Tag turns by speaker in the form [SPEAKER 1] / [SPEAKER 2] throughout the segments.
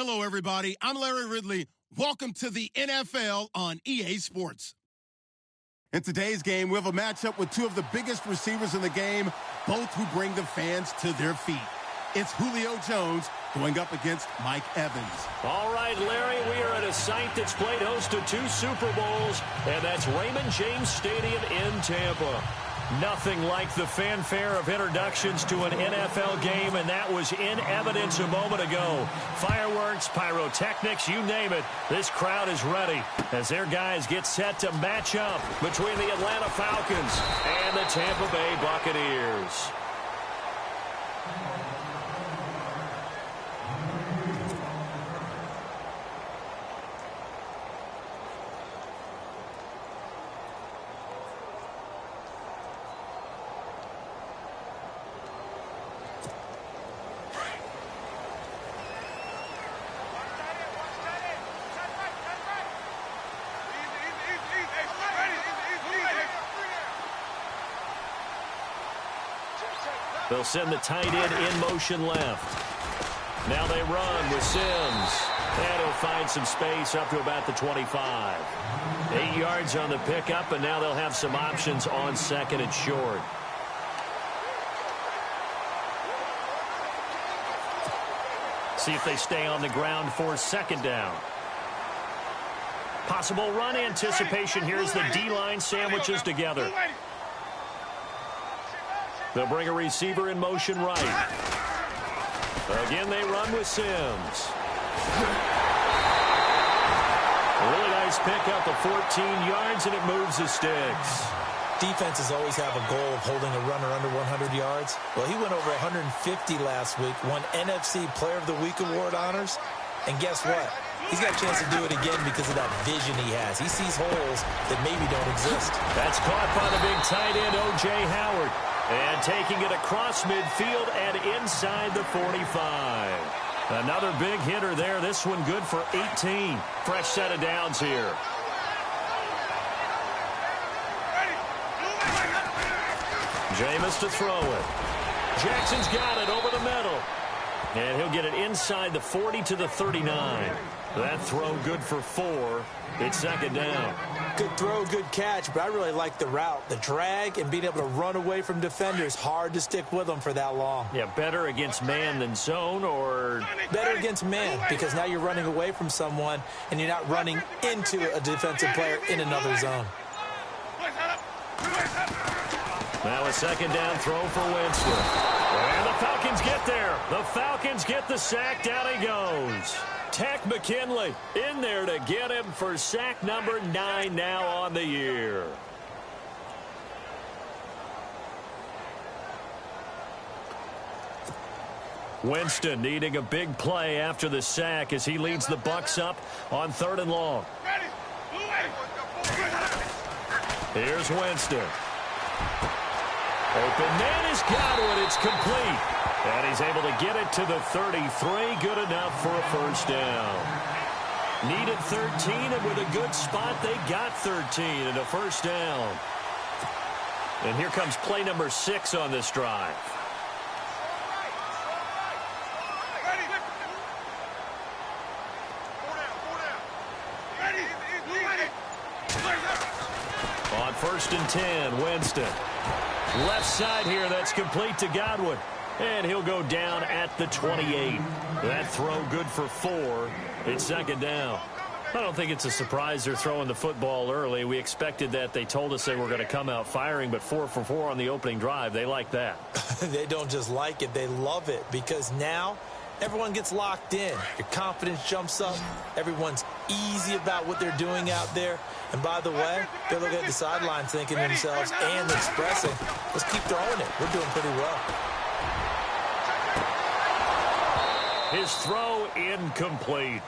[SPEAKER 1] Hello, everybody. I'm Larry Ridley. Welcome to the NFL on EA Sports. In today's game, we have a matchup with two of the biggest receivers in the game, both who bring the fans to their feet. It's Julio Jones going up against Mike Evans.
[SPEAKER 2] All right, Larry, we are at a site that's played host to 2 Super Bowls, and that's Raymond James Stadium in Tampa. Nothing like the fanfare of introductions to an NFL game, and that was in evidence a moment ago. Fireworks, pyrotechnics, you name it. This crowd is ready as their guys get set to match up between the Atlanta Falcons and the Tampa Bay Buccaneers. They'll send the tight end in motion left. Now they run with Sims. And he'll find some space up to about the 25. 8 yards on the pickup, and now they'll have some options on second and short. See if they stay on the ground for second down. Possible run anticipation. Here's the D-line sandwiches together. They'll bring a receiver in motion right. Again, they run with Sims. Really nice pickup of 14 yards, and it moves the sticks.
[SPEAKER 3] Defenses always have a goal of holding a runner under 100 yards. Well, he went over 150 last week, won NFC Player of the Week award honors. And guess what? He's got a chance to do it again because of that vision he has. He sees holes that maybe don't exist.
[SPEAKER 2] That's caught by the big tight end, O.J. Howard. And taking it across midfield and inside the 45. Another big hitter there. This one good for 18. Fresh set of downs here. Jameis to throw it. Jackson's got it over the middle. And he'll get it inside the 40 to the 39. That throw good for 4. It's second down.
[SPEAKER 3] Good throw, good catch, but I really like the route. The drag and being able to run away from defenders, hard to stick with them for that long.
[SPEAKER 2] Yeah, better against man than zone, or?
[SPEAKER 3] Better against man, because now you're running away from someone and you're not running into a defensive player in another zone.
[SPEAKER 2] Now a second down throw for Winston. And the Falcons get there. The Falcons get the sack. Down he goes. Tech McKinley in there to get him for sack number 9 now on the year. Winston needing a big play after the sack as he leads the Bucs up on 3rd and long. Here's Winston. Open man is Godwin. It's complete. And he's able to get it to the 33. Good enough for a first down. Needed 13, and with a good spot, they got 13 and a first down. And here comes play number 6 on this drive. On 1st and 10, Winston. Left side here, that's complete to Godwin. And he'll go down at the 28. That throw good for 4. It's second down. I don't think it's a surprise they're throwing the football early. We expected that. They told us they were going to come out firing, but 4 for 4 on the opening drive. They like that.
[SPEAKER 3] They don't just like it, they love it, because now everyone gets locked in. Your confidence jumps up. Everyone's easy about what they're doing out there. And by the way, they're looking at the sidelines thinking to themselves and expressing, let's keep throwing it. We're doing pretty well.
[SPEAKER 2] His throw incomplete.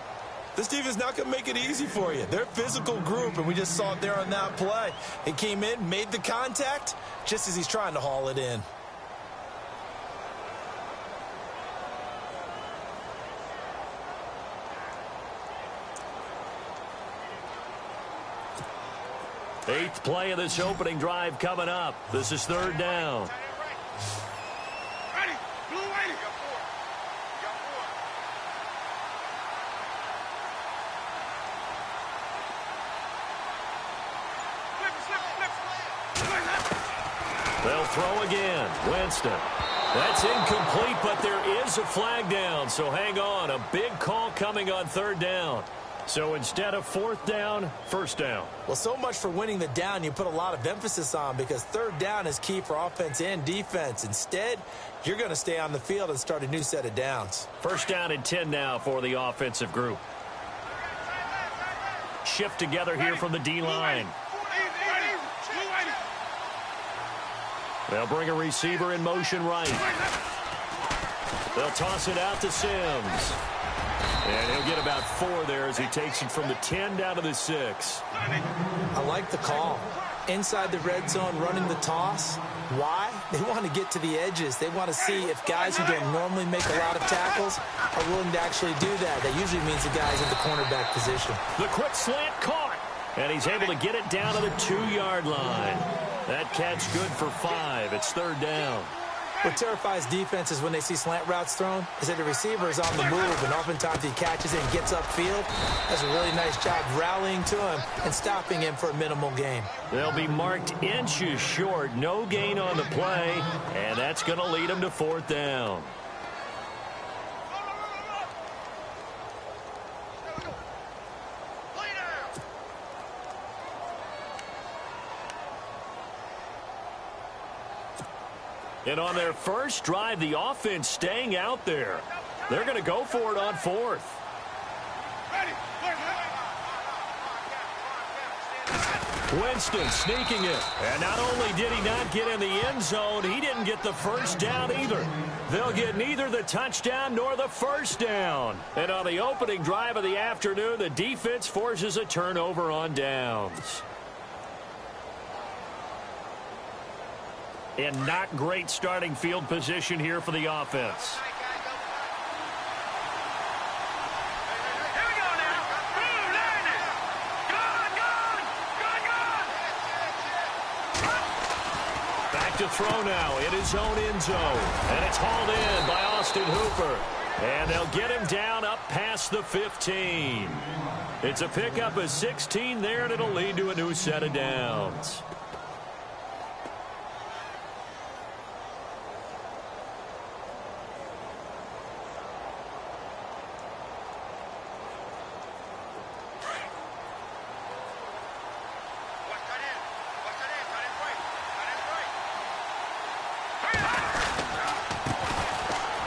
[SPEAKER 3] This team is not going to make it easy for you. They're a physical group, and we just saw it there on that play. He came in, made the contact, just as he's trying to haul it in.
[SPEAKER 2] Eighth play of this opening drive coming up. This is 3rd down. They'll throw again. Winston. That's incomplete, but there is a flag down, so hang on. A big call coming on third down. So instead of fourth down, first down.
[SPEAKER 3] Well, so much for winning the down you put a lot of emphasis on, because third down is key for offense and defense. Instead, you're going to stay on the field and start a new set of downs.
[SPEAKER 2] First down and 10 now for the offensive group. Shift together here from the D-line. They'll bring a receiver in motion right. They'll toss it out to Sims. And he'll get about 4 there as he takes it from the 10 down to the 6.
[SPEAKER 3] I like the call. Inside the red zone, running the toss. Why? They want to get to the edges. They want to see if guys who don't normally make a lot of tackles are willing to actually do that. That usually means the guy's in the cornerback position.
[SPEAKER 2] The quick slant caught. And he's able to get it down to the 2-yard line. That catch good for 5. It's third down.
[SPEAKER 3] What terrifies defenses when they see slant routes thrown is that the receiver is on the move, and oftentimes he catches it and gets upfield. Does a really nice job rallying to him and stopping him for a minimal gain.
[SPEAKER 2] They'll be marked inches short. No gain on the play, and that's going to lead them to fourth down. And on their first drive, the offense staying out there. They're going to go for it on fourth. Winston sneaking it. And not only did he not get in the end zone, he didn't get the first down either. They'll get neither the touchdown nor the first down. And on the opening drive of the afternoon, the defense forces a turnover on downs. And not great starting field position here for the offense. Back to throw now in his own end zone. And it's hauled in by Austin Hooper. And they'll get him down up past the 15. It's a pickup of 16 there, and it'll lead to a new set of downs.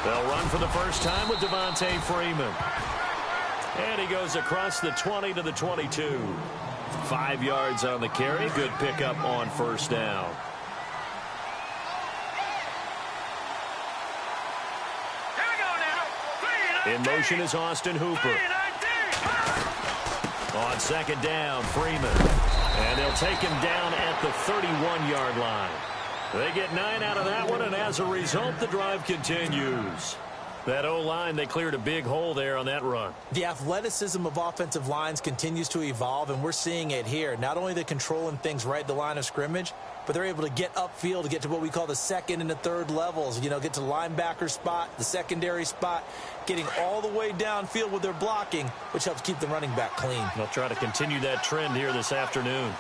[SPEAKER 2] They'll run for the first time with Devontae Freeman. And he goes across the 20 to the 22. 5 yards on the carry. Good pickup on first down. In motion is Austin Hooper. On second down, Freeman. And they'll take him down at the 31-yard line. They get 9 out of that one, and as a result, the drive continues. That O-line, they cleared a big hole there on that run.
[SPEAKER 3] The athleticism of offensive lines continues to evolve, and we're seeing it here. Not only are they controlling things right at the line of scrimmage, but they're able to get upfield to get to what we call the second and the third levels. You know, get to the linebacker spot, the secondary spot, getting all the way downfield with their blocking, which helps keep the running back clean.
[SPEAKER 2] They'll try to continue that trend here this afternoon.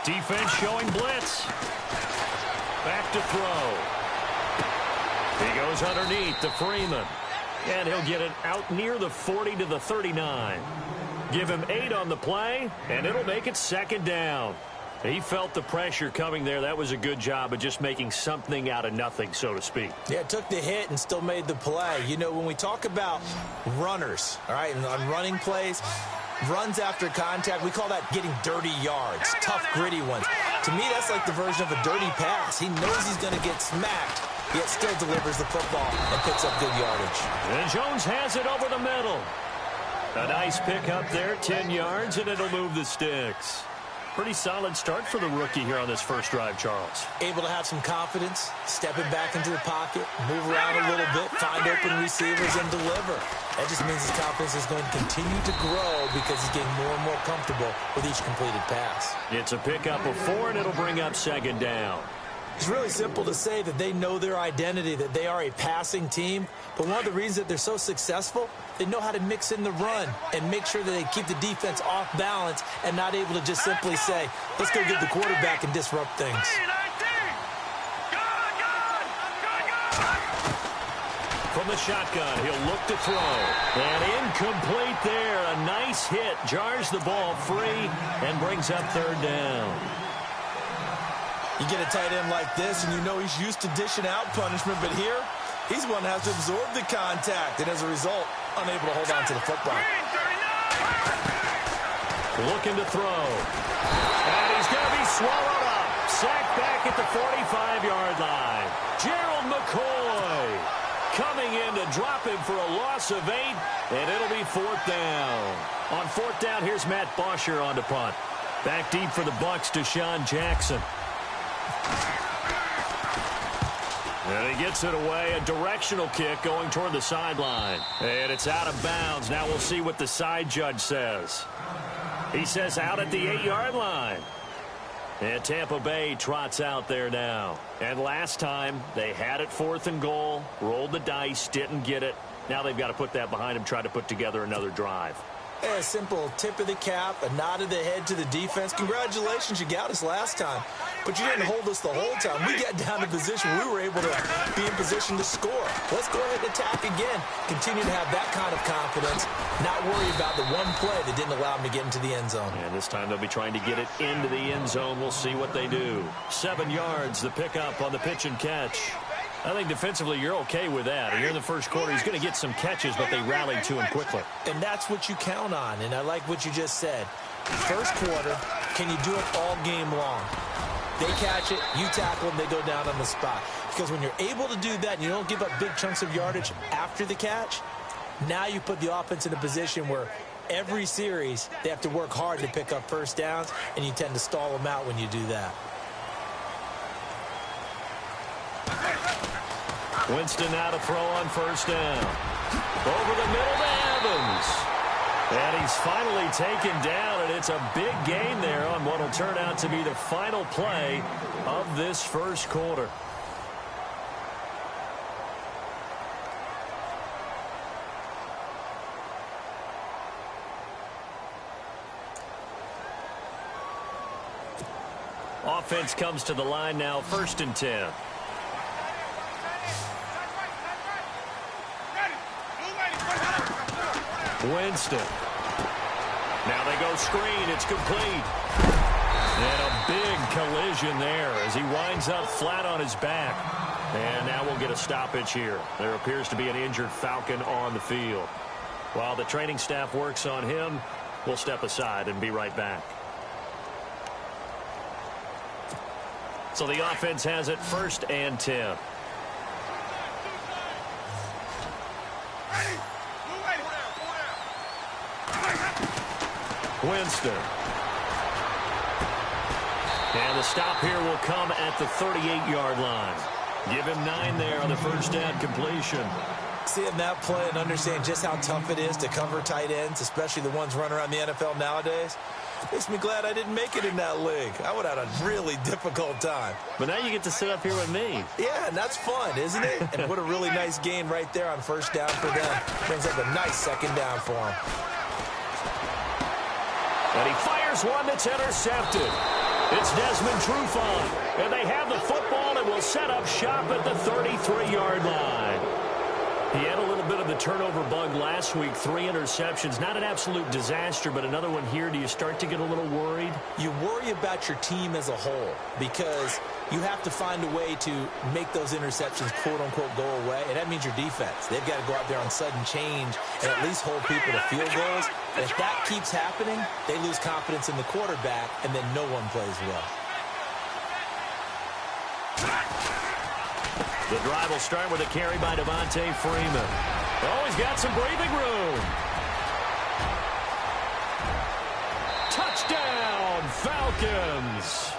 [SPEAKER 2] Defense showing blitz. Back to throw. He goes underneath to Freeman. And he'll get it out near the 40 to the 39. Give him 8 on the play, and it'll make it second down. He felt the pressure coming there. That was a good job of just making something out of nothing, so to speak.
[SPEAKER 3] Yeah, took the hit and still made the play. You know, when we talk about runners, all right, and on running plays, runs after contact, we call that getting dirty yards, tough, gritty ones. To me, that's like the version of a dirty pass. He knows he's going to get smacked, yet still delivers the football and picks up good yardage.
[SPEAKER 2] And Jones has it over the middle. A nice pick up there, 10 yards, and it'll move the sticks. Pretty solid start for the rookie here on this first drive, Charles.
[SPEAKER 3] Able to have some confidence, stepping back into the pocket, move around a little bit, find open receivers, and deliver. That just means his confidence is going to continue to grow because he's getting more and more comfortable with each completed pass.
[SPEAKER 2] It's a pickup of 4, and it'll bring up second down.
[SPEAKER 3] It's really simple to say that they know their identity, that they are a passing team. But one of the reasons that they're so successful, they know how to mix in the run and make sure that they keep the defense off balance and not able to just simply say, let's go get the quarterback and disrupt things.
[SPEAKER 2] From the shotgun, he'll look to throw. And incomplete there. A nice hit. Jars the ball free and brings up third down.
[SPEAKER 3] You get a tight end like this, and you know he's used to dishing out punishment, but here, he's one that has to absorb the contact, and as a result, unable to hold on to the football.
[SPEAKER 2] Looking to throw. And he's going to be swallowed up. Sacked back at the 45-yard line. Gerald McCoy coming in to drop him for a loss of 8, and it'll be fourth down. On fourth down, here's Matt Bosher on to punt. Back deep for the Bucs to Deshaun Jackson. And he gets it away, a directional kick going toward the sideline. And it's out of bounds. Now we'll see what the side judge says. He says out at the 8-yard line. And Tampa Bay trots out there now. And last time, they had it 4th and goal, rolled the dice, didn't get it. Now they've got to put that behind them, try to put together another drive.
[SPEAKER 3] A simple tip of the cap, a nod of the head to the defense. Congratulations, you got us last time. But you didn't hold us the whole time. We got down to position. We were able to be in position to score. Let's go ahead and attack again. Continue to have that kind of confidence. Not worry about the one play that didn't allow them to get into the end zone.
[SPEAKER 2] And this time they'll be trying to get it into the end zone. We'll see what they do. 7 yards, the pickup on the pitch and catch. I think defensively you're okay with that. Here in the first quarter, he's going to get some catches, but they rallied to him quickly.
[SPEAKER 3] And that's what you count on, and I like what you just said. First quarter, can you do it all game long? They catch it, you tackle them, they go down on the spot. Because when you're able to do that and you don't give up big chunks of yardage after the catch, now you put the offense in a position where every series they have to work hard to pick up first downs, and you tend to stall them out when you do that.
[SPEAKER 2] Winston now to throw on first down. Over the middle to Evans. And he's finally taken down, and it's a big gain there on what will turn out to be the final play of this first quarter. Offense comes to the line now, 1st and 10. Winston. Now they go screen. It's complete. And a big collision there as he winds up flat on his back. And now we'll get a stoppage here. There appears to be an injured Falcon on the field. While the training staff works on him, we'll step aside and be right back. So the offense has it 1st and 10. Winston. And the stop here will come at the 38-yard line. Give him 9 there on the first down completion.
[SPEAKER 3] Seeing that play and understand just how tough it is to cover tight ends, especially the ones running around the NFL nowadays, makes me glad I didn't make it in that league. I would have had a really difficult time.
[SPEAKER 2] But now you get to sit up here with me.
[SPEAKER 3] Yeah, and that's fun, isn't it? And what a really nice gain right there on first down for them. Brings up a nice second down for them.
[SPEAKER 2] And he fires one that's intercepted. It's Desmond Trufant. And they have the football and will set up shop at the 33-yard line. He had a little bit of the turnover bug last week, 3 interceptions. Not an absolute disaster, but another one here. Do you start to get a little worried?
[SPEAKER 3] You worry about your team as a whole because you have to find a way to make those interceptions, quote-unquote, go away, and that means your defense. They've got to go out there on sudden change and at least hold people to field goals. And if that keeps happening, they lose confidence in the quarterback, and then no one plays well.
[SPEAKER 2] The drive will start with a carry by Devontae Freeman. Oh, he's got some breathing room. Touchdown, Falcons.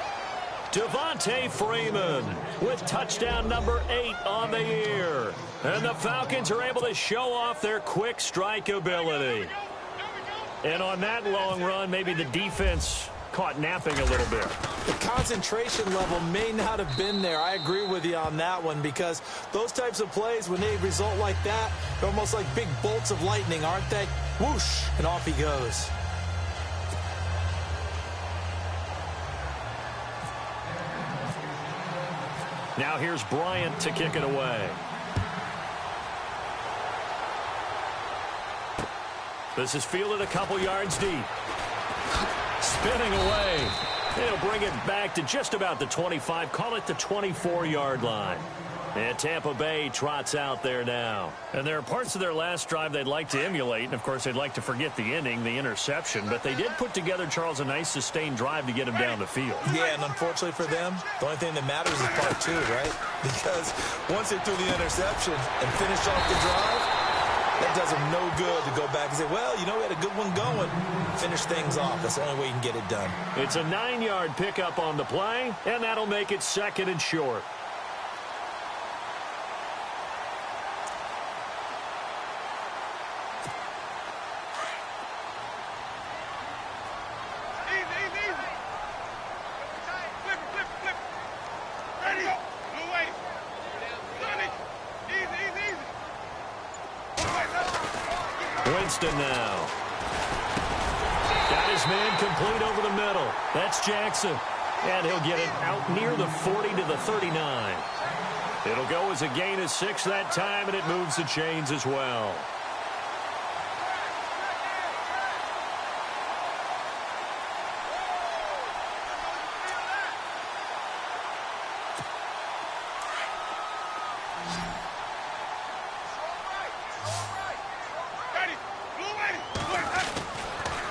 [SPEAKER 2] Devontae Freeman with touchdown number 8 on the year. And the Falcons are able to show off their quick strike ability. And on that long run, maybe the defense caught napping a little bit.
[SPEAKER 3] The concentration level may not have been there. I agree with you on that one, because those types of plays, when they result like that, they're almost like big bolts of lightning, aren't they? Whoosh, and off he goes.
[SPEAKER 2] Now here's Bryant to kick it away. This is fielded a couple yards deep. Spinning away. He'll bring it back to just about the 25. Call it the 24-yard line. And Tampa Bay trots out there now. And there are parts of their last drive they'd like to emulate. And, of course, they'd like to forget the inning, the interception. But they did put together, Charles, a nice sustained drive to get him down the field.
[SPEAKER 3] Yeah, and unfortunately for them, the only thing that matters is part two, right? Because once they threw the interception and finished off the drive, that does them no good to go back and say, well, you know, we had a good one going. Finish things off. That's the only way you can get it done.
[SPEAKER 2] It's a 9-yard pickup on the play, and that'll make it 2nd and short. Winston now. Got his man complete over the middle. That's Jackson. And he'll get it out near the 40 to the 39. It'll go as a gain of 6 that time, and it moves the chains as well.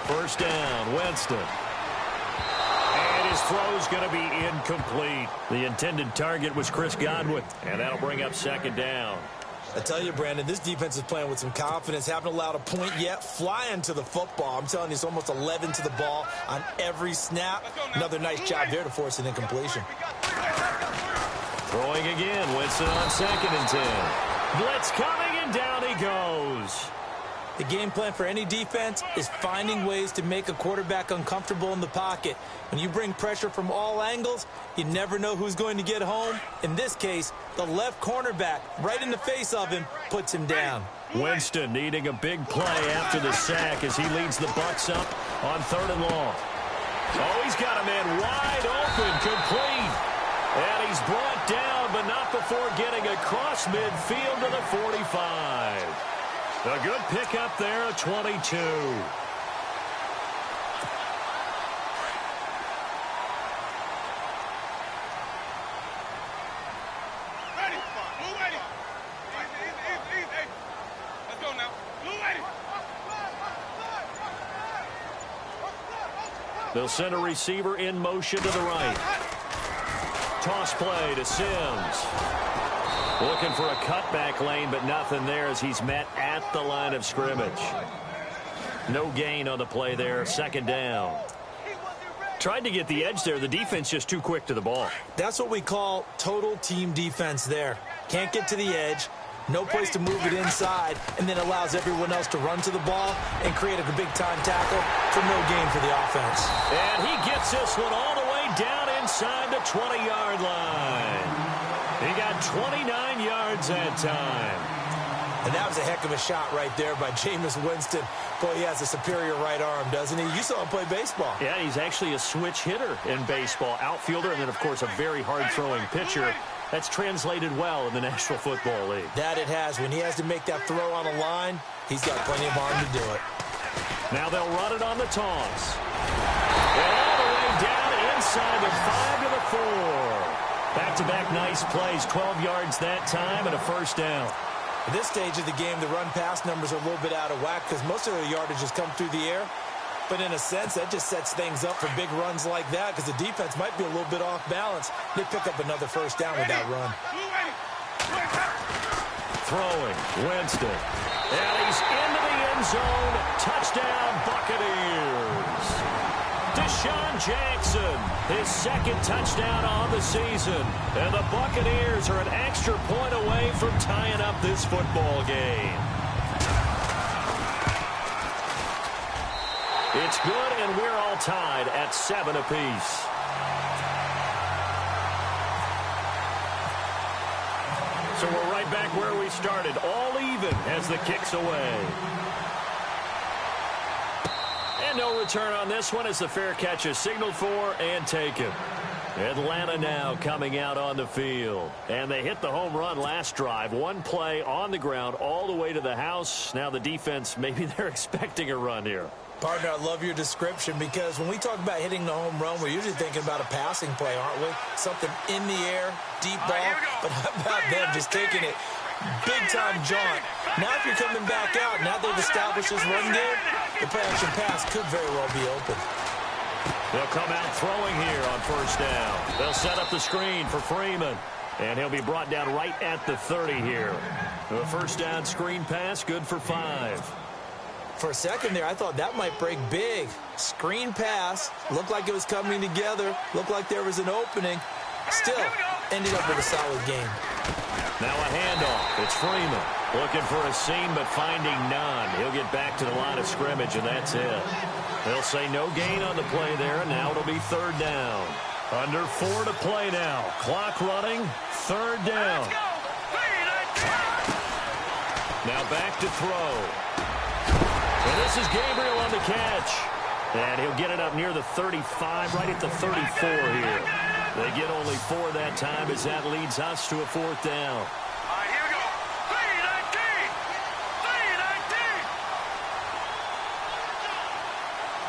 [SPEAKER 2] First down, Winston. And his throw's going to be incomplete. The intended target was Chris Godwin, and that'll bring up 2nd down.
[SPEAKER 3] I tell you, Brandon, this defense is playing with some confidence. Haven't allowed a point yet. Flying to the football. I'm telling you, it's almost 11 to the ball on every snap. Another nice job there to force an incompletion.
[SPEAKER 2] Throwing again, Winston on 2nd and 10. Blitz coming, and down he goes.
[SPEAKER 3] The game plan for any defense is finding ways to make a quarterback uncomfortable in the pocket. When you bring pressure from all angles, you never know who's going to get home. In this case, the left cornerback, right in the face of him, puts him down.
[SPEAKER 2] Winston needing a big play after the sack as he leads the Bucs up on 3rd and long. Oh, he's got a man wide open, complete. And he's brought down, but not before getting across midfield to the 45. A good pickup there at 22.
[SPEAKER 4] Let's go now.
[SPEAKER 2] They'll send a receiver in motion to the right. Toss play to Sims. Looking for a cutback lane, but nothing there as he's met at the line of scrimmage. No gain on the play there. 2nd down. Tried to get the edge there. The defense just too quick to the ball.
[SPEAKER 3] That's what we call total team defense there. Can't get to the edge. No place to move it inside, and then allows everyone else to run to the ball and create a big-time tackle for no gain for the offense.
[SPEAKER 2] And he gets this one all the way down inside the 20-yard line. He got 29 yards that time.
[SPEAKER 3] And that was a heck of a shot right there by Jameis Winston. Boy, he has a superior right arm, doesn't he? You saw him play baseball.
[SPEAKER 2] Yeah, he's actually a switch hitter in baseball. Outfielder, and then, of course, a very hard-throwing pitcher. That's translated well in the National Football League.
[SPEAKER 3] That it has. When he has to make that throw on a line, he's got plenty of arm to do it.
[SPEAKER 2] Now they'll run it on the toss. And all the way down inside the 5 to the 4. Back-to-back nice plays, 12 yards that time, and a 1st down.
[SPEAKER 3] At this stage of the game, the run-pass numbers are a little bit out of whack because most of the yardage has come through the air. But in a sense, that just sets things up for big runs like that because the defense might be a little bit off balance. They pick up another 1st down with that run.
[SPEAKER 2] Throwing, Winston. And he's into the end zone. Touchdown, Buccaneers. Deshaun Jackson, his 2nd touchdown on the season. And the Buccaneers are an extra point away from tying up this football game. It's good, and we're all tied at 7 apiece. So we're right back where we started, all even as the kick's away. And no return on this one as the fair catch is signaled for and taken. Atlanta now coming out on the field. And they hit the home run last drive. One play on the ground all the way to the house. Now the defense, maybe they're expecting a run here.
[SPEAKER 3] Partner, I love your description because when we talk about hitting the home run, we're usually thinking about a passing play, aren't we? Something in the air, deep ball. But how about them just taking it big-time jaunt? Now if you're coming back out, now they've established this run game, the play-action pass could very well be open.
[SPEAKER 2] They'll come out throwing here on first down. They'll set up the screen for Freeman. And he'll be brought down right at the 30 here. The first down screen pass, good for 5.
[SPEAKER 3] For a second there, I thought that might break big. Screen pass, looked like it was coming together, looked like there was an opening. Still, ended up with a solid game.
[SPEAKER 2] Now a handoff. It's Freeman. Looking for a seam, but finding none. He'll get back to the line of scrimmage, and that's it. They'll say no gain on the play there, and now it'll be third down. Under 4 to play now. Clock running, third down. Now back to throw. And this is Gabriel on the catch. And he'll get it up near the 35, right at the 34 here. They get only 4 that time as that leads us to a fourth down.
[SPEAKER 4] Here we go. 3-19. 3-19.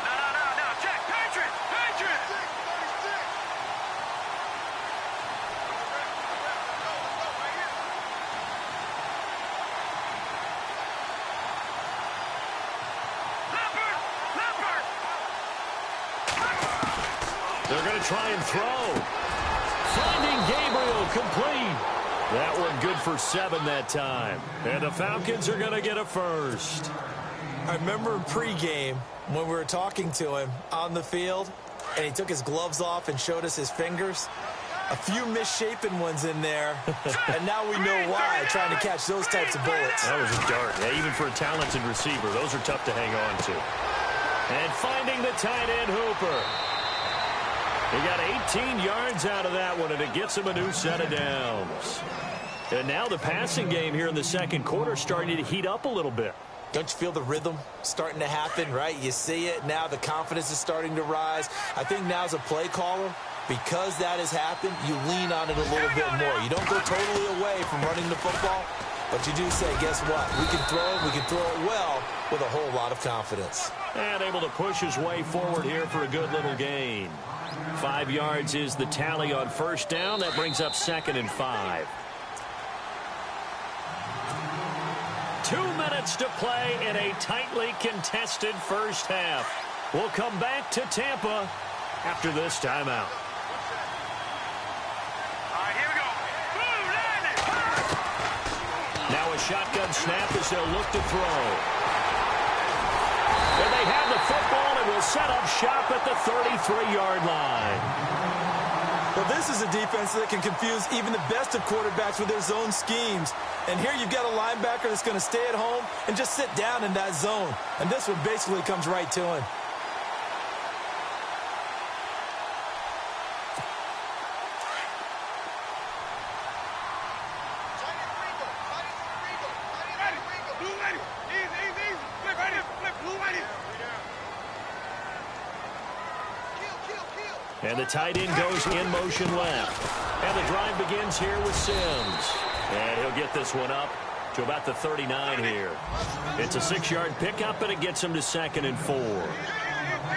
[SPEAKER 4] No. Check. Patriots.
[SPEAKER 2] They're going to try and throw. Finding Gabriel complete. That one good for 7 that time. And the Falcons are going to get a first.
[SPEAKER 3] I remember pregame when we were talking to him on the field, and he took his gloves off and showed us his fingers. A few misshapen ones in there, and now we know why, trying to catch those types of bullets.
[SPEAKER 2] That was a dart. Yeah, even for a talented receiver, those are tough to hang on to. And finding the tight end, Hooper. He got 18 yards out of that one, and it gets him a new set of downs. And now the passing game here in the second quarter starting to heat up a little bit.
[SPEAKER 3] Don't you feel the rhythm starting to happen, right? You see it. Now the confidence is starting to rise. I think now as a play caller, because that has happened, you lean on it a little bit more. You don't go totally away from running the football, but you do say, guess what? We can throw it. We can throw it well with a whole lot of confidence.
[SPEAKER 2] And able to push his way forward here for a good little gain. 5 yards is the tally on first down. That brings up 2nd and 5. 2 minutes to play in a tightly contested first half. We'll come back to Tampa after this timeout.
[SPEAKER 4] Here we go.
[SPEAKER 2] Now a shotgun snap as they'll look to throw. And they have the football and will set up shop at the 33-yard line.
[SPEAKER 3] Well, this is a defense that can confuse even the best of quarterbacks with their zone schemes. And here you've got a linebacker that's going to stay at home and just sit down in that zone. And this one basically comes right to him.
[SPEAKER 2] And the tight end goes in motion left. And the drive begins here with Sims. And he'll get this one up to about the 39 here. It's a 6-yard pickup, and it gets him to 2nd and 4.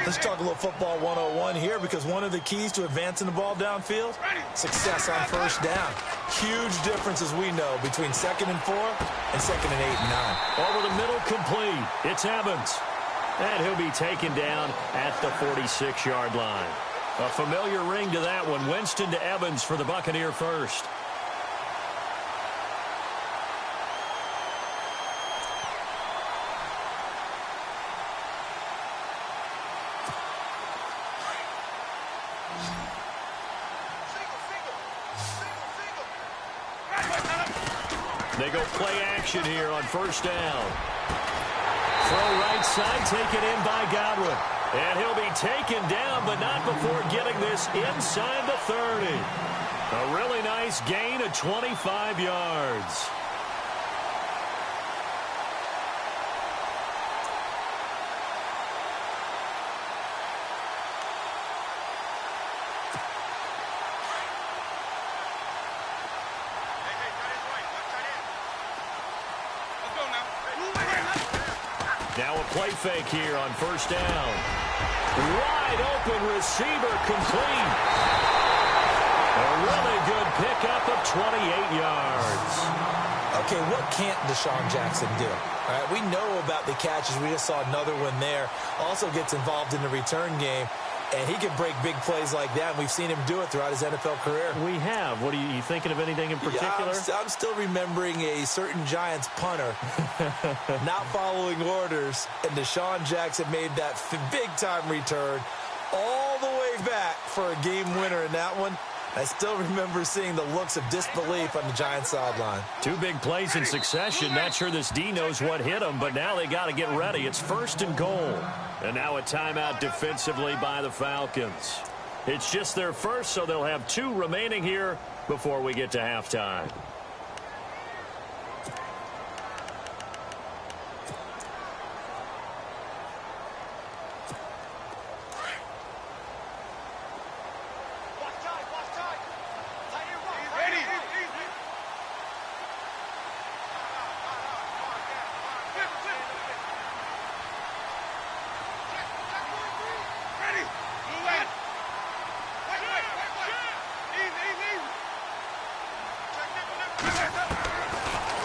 [SPEAKER 3] Let's talk a little football 101 here, because one of the keys to advancing the ball downfield, success on first down. Huge difference, as we know, between 2nd and 4 and 2nd and 8 and 9.
[SPEAKER 2] Over the middle, complete. It's Evans. And he'll be taken down at the 46-yard line. A familiar ring to that one. Winston to Evans for the Buccaneer first. They go play action here on first down. Throw right side, taken in by Godwin. And he'll be taken down, but not before getting this inside the 30. A really nice gain of 25 yards. Now a play fake here on first down. Wide open receiver complete. A really good pickup of 28 yards.
[SPEAKER 3] Okay, what can't Deshaun Jackson do? All right, we know about the catches. We just saw another one there. Also gets involved in the return game. And he can break big plays like that, and we've seen him do it throughout his NFL career.
[SPEAKER 2] We have. What are you thinking of anything in particular?
[SPEAKER 3] Yeah, I'm still remembering a certain Giants punter not following orders, and Deshaun Jackson made that big-time return all the way back for a game winner in that one. I still remember seeing the looks of disbelief on the Giants sideline.
[SPEAKER 2] Two big plays in succession. Not sure this D knows what hit them, but now they got to get ready. It's first and goal. And now a timeout defensively by the Falcons. It's just their first, so they'll have two remaining here before we get to halftime.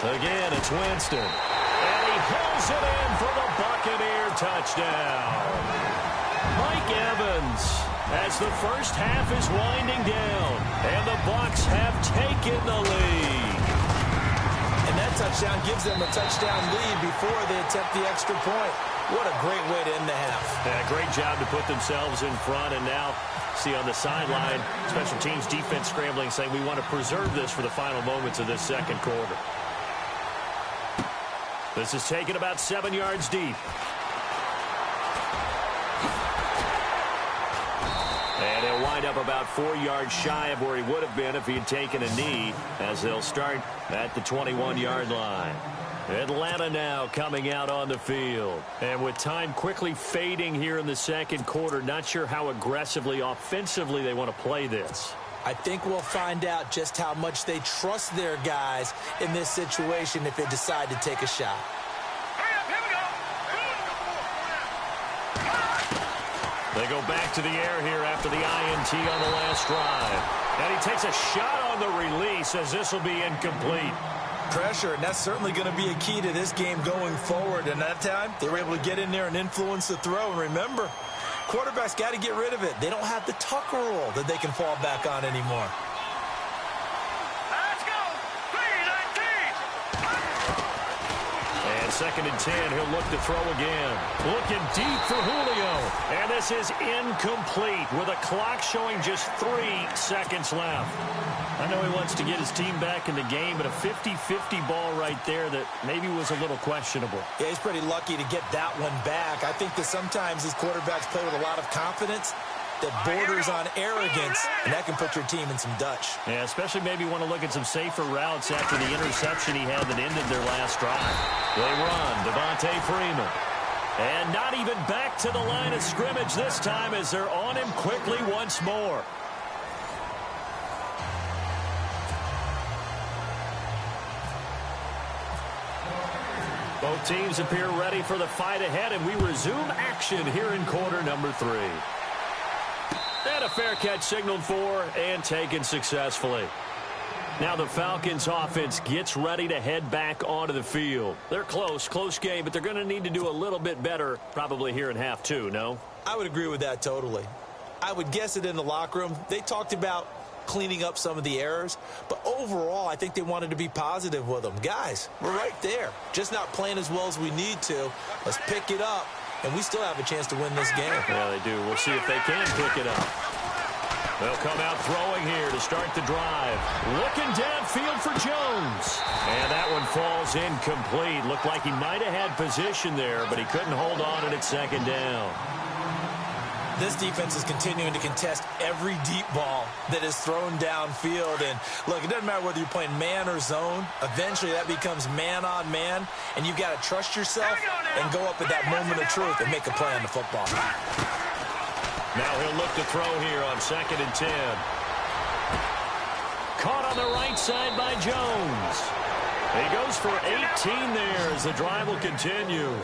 [SPEAKER 2] Again, it's Winston. And he pulls it in for the Buccaneer touchdown. Mike Evans, as the first half is winding down, and the Bucs have taken the lead.
[SPEAKER 3] And that touchdown gives them a touchdown lead before they attempt the extra point. What a great way to end the half.
[SPEAKER 2] Yeah, great job to put themselves in front, and now see on the sideline, special teams defense scrambling, saying we want to preserve this for the final moments of this second quarter. This is taken about 7 yards deep. And he'll wind up about 4 yards shy of where he would have been if he had taken a knee, as they'll start at the 21-yard line. Atlanta now coming out on the field. And with time quickly fading here in the second quarter, not sure how aggressively, offensively they want to play this.
[SPEAKER 3] I think we'll find out just how much they trust their guys in this situation if they decide to take a shot.
[SPEAKER 2] They go back to the air here after the INT on the last drive. And he takes a shot on the release as this will be incomplete.
[SPEAKER 3] Pressure, and that's certainly going to be a key to this game going forward. And that time, they were able to get in there and influence the throw. And remember, quarterbacks got to get rid of it. They don't have the Tucker rule that they can fall back on anymore.
[SPEAKER 4] Let's go! 3-19!
[SPEAKER 2] And second and 10, he'll look to throw again. Looking deep for Julio. And this is incomplete with a clock showing just 3 seconds left. I know he wants to get his team back in the game, but a 50-50 ball right there that maybe was a little questionable.
[SPEAKER 3] Yeah, he's pretty lucky to get that one back. I think that sometimes these quarterbacks play with a lot of confidence that borders on arrogance, and that can put your team in some Dutch.
[SPEAKER 2] Yeah, especially maybe want to look at some safer routes after the interception he had that ended their last drive. They run, Devontae Freeman. And not even back to the line of scrimmage this time as they're on him quickly once more. Both teams appear ready for the fight ahead, and we resume action here in quarter number 3. And a fair catch signaled for and taken successfully. Now the Falcons offense gets ready to head back onto the field. They're close game, but they're going to need to do a little bit better probably here in half 2, no?
[SPEAKER 3] I would agree with that totally. I would guess it in the locker room. They talked about cleaning up some of the errors, but overall I think they wanted to be positive with them. Guys, we're right there, just not playing as well as we need to. Let's pick it up, and we still have a chance to win this game.
[SPEAKER 2] Yeah, they do. We'll see if they can pick it up. They'll come out throwing here to start the drive. Looking downfield for Jones. And that one falls incomplete. Looked like he might have had position there, but he couldn't hold on at second down.
[SPEAKER 3] this defense is continuing to contest every deep ball that is thrown downfield. And, look, it doesn't matter whether you're playing man or zone. Eventually, that becomes man on man, and you've got to trust yourself and go up at that moment of truth and make a play on the football.
[SPEAKER 2] Now he'll look to throw here on 2nd and 10. Caught on the right side by Jones. He goes for 18 there as the drive will continue.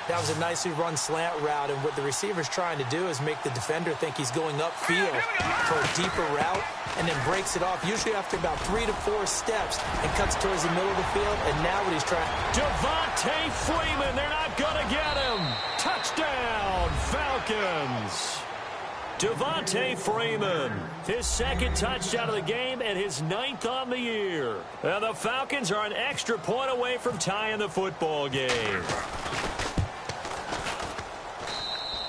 [SPEAKER 3] That was a nicely run slant route, and what the receiver's trying to do is make the defender think he's going upfield for a deeper route and then breaks it off, usually after about 3 to 4 steps, and cuts towards the middle of the field. And now what he's trying...
[SPEAKER 2] Devontae Freeman, they're not going to get him. Touchdown, Falcons. Devontae Freeman, his 2nd touchdown of the game and his 9th on the year. And the Falcons are an extra point away from tying the football game.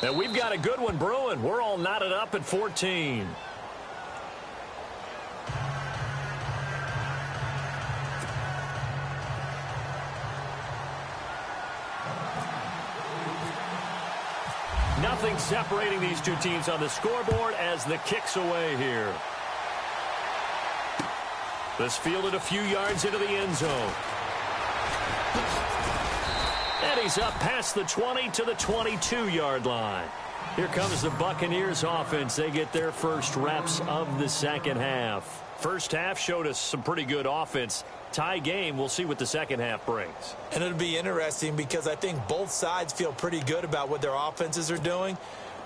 [SPEAKER 2] And we've got a good one brewing. We're all knotted up at 14. Nothing separating these two teams on the scoreboard as the kick's away here. This fielded a few yards into the end zone. And he's up past the 20 to the 22-yard line. Here comes the Buccaneers offense. They get their first reps of the second half. First half showed us some pretty good offense. Tie game, we'll see what the second half brings.
[SPEAKER 3] And it'll be interesting because I think both sides feel pretty good about what their offenses are doing.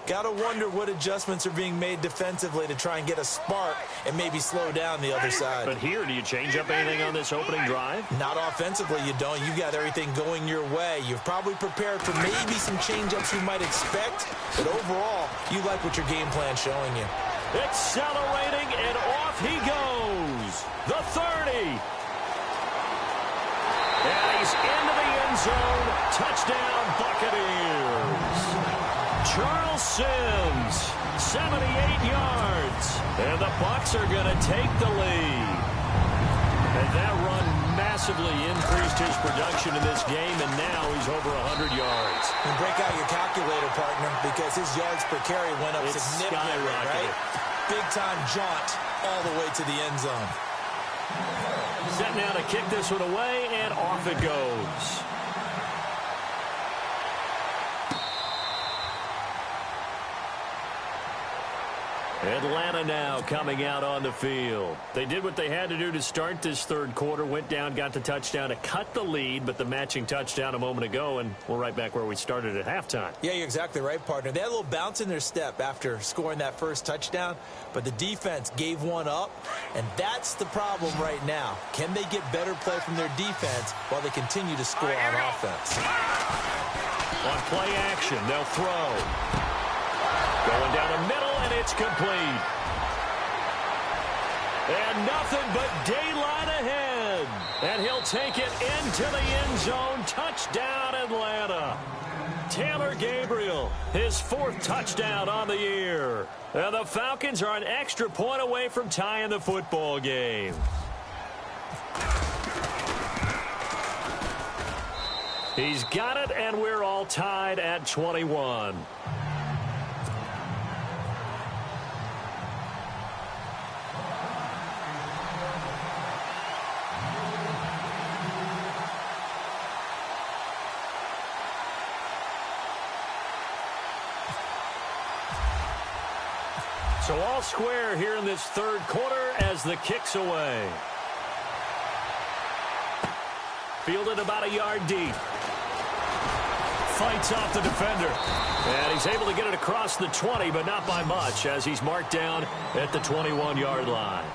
[SPEAKER 3] Got to wonder what adjustments are being made defensively to try and get a spark and maybe slow down the other side.
[SPEAKER 2] But here, do you change up anything on this opening drive?
[SPEAKER 3] Not offensively, you don't. You've got everything going your way. You've probably prepared for maybe some change-ups you might expect, but overall, you like what your game plan's showing you.
[SPEAKER 2] Accelerating, and off he goes. The 30. And he's into the end zone. Touchdown, Buccaneers. Charles Sims, 78 yards. And the Bucs are going to take the lead. And that run massively increased his production in this game, and now he's over 100 yards.
[SPEAKER 3] And break out your calculator, partner, because his yards per carry went up significantly, right? Big-time jaunt all the way to the end zone.
[SPEAKER 2] Set now to kick this one away, and off it goes. Atlanta now coming out on the field. They did what they had to do to start this third quarter. Went down, got the touchdown to cut the lead, but the matching touchdown a moment ago, and we're right back where we started at halftime.
[SPEAKER 3] Yeah, you're exactly right, partner. They had a little bounce in their step after scoring that first touchdown, but the defense gave one up, and that's the problem right now. Can they get better play from their defense while they continue to score on offense?
[SPEAKER 2] On play action, they'll throw. Going down the middle, and it's complete. And nothing but daylight ahead. And he'll take it into the end zone. Touchdown, Atlanta. Taylor Gabriel, his 4th touchdown on the year. And the Falcons are an extra point away from tying the football game. He's got it, and we're all tied at 21. So all square here in this third quarter as the kick's away. Fielded about a yard deep. Fights off the defender. And he's able to get it across the 20, but not by much, as he's marked down at the 21-yard line.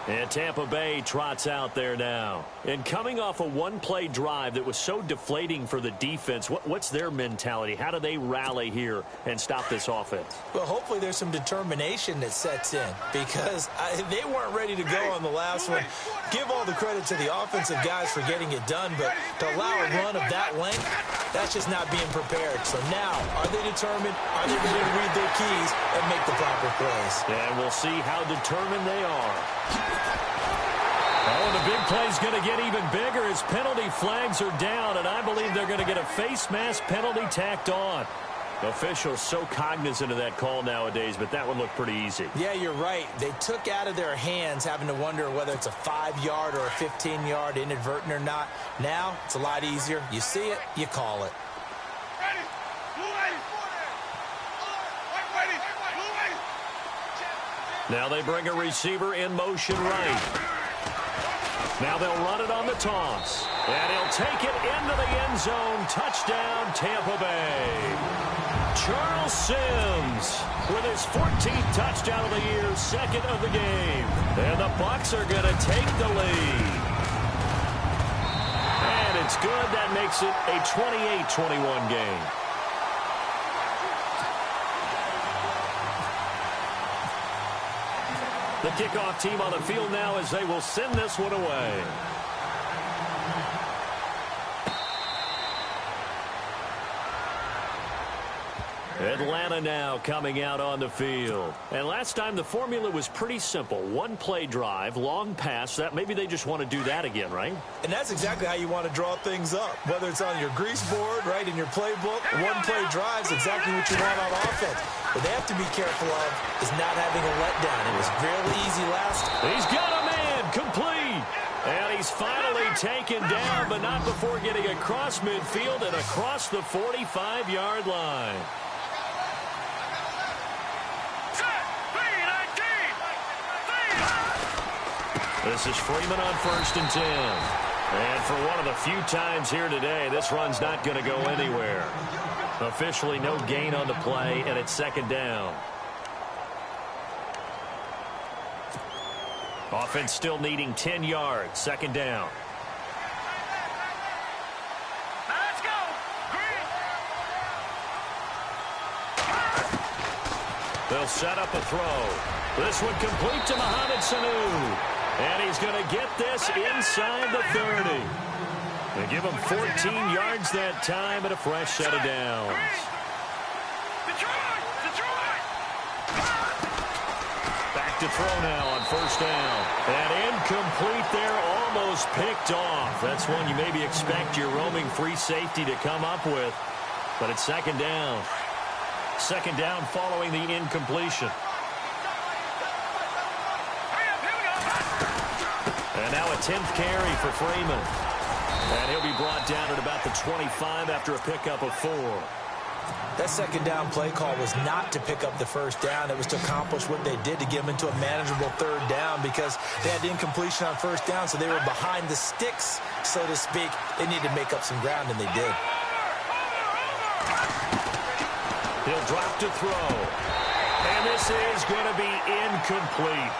[SPEAKER 2] And Tampa Bay trots out there now. And coming off a one-play drive that was so deflating for the defense, what's their mentality? How do they rally here and stop this offense?
[SPEAKER 3] Well, hopefully there's some determination that sets in, because they weren't ready to go on the last one. Give all the credit to the offensive guys for getting it done, but to allow a run of that length, that's just not being prepared. So now, are they determined? Are they ready to read their keys and make the proper plays?
[SPEAKER 2] And we'll see how determined they are. Oh, the big play's going to get even bigger as penalty flags are down, and I believe they're going to get a face mask penalty tacked on. Officials so cognizant of that call nowadays, but that would look pretty easy.
[SPEAKER 3] Yeah, you're right. They took out of their hands having to wonder whether it's a 5-yard or a 15-yard inadvertent or not. Now, it's a lot easier. You see it, you call it.
[SPEAKER 2] Now they bring a receiver in motion right. Now they'll run it on the toss. And he'll take it into the end zone. Touchdown, Tampa Bay. Charles Sims with his 14th touchdown of the year, second of the game. And the Bucs are going to take the lead. And it's good. That makes it a 28-21 game. The kickoff team on the field now as they will send this one away. Atlanta now coming out on the field. And last time the formula was pretty simple. One play drive, long pass. That maybe they just want to do that again, right?
[SPEAKER 3] And that's exactly how you want to draw things up. Whether it's on your grease board, right, in your playbook, one play drive is exactly what you want on offense. What they have to be careful of is not having a letdown. It was fairly easy last.
[SPEAKER 2] He's got a man, complete. And he's finally taken down, but not before getting across midfield and across the 45-yard line. This is Freeman on 1st and 10. And for one of the few times here today, this run's not going to go anywhere. Officially no gain on the play, and it's 2nd down. Offense still needing 10 yards. 2nd down.
[SPEAKER 4] Let's go.
[SPEAKER 2] They'll set up a throw. This one complete to Mohamed Sanu. And he's going to get this inside the 30. They give him 14 yards that time and a fresh set of downs. Back to throw now on 1st down. And incomplete there, almost picked off. That's one you maybe expect your roaming free safety to come up with. But it's 2nd down. 2nd down following the incompletion. And now a 10th carry for Freeman. And he'll be brought down at about the 25 after a pickup of 4.
[SPEAKER 3] That 2nd down play call was not to pick up the 1st down. It was to accomplish what they did, to get them into a manageable 3rd down, because they had incompletion on 1st down, so they were behind the sticks, so to speak. They needed to make up some ground, and they did.
[SPEAKER 2] He'll drop to throw. And this is going to be incomplete.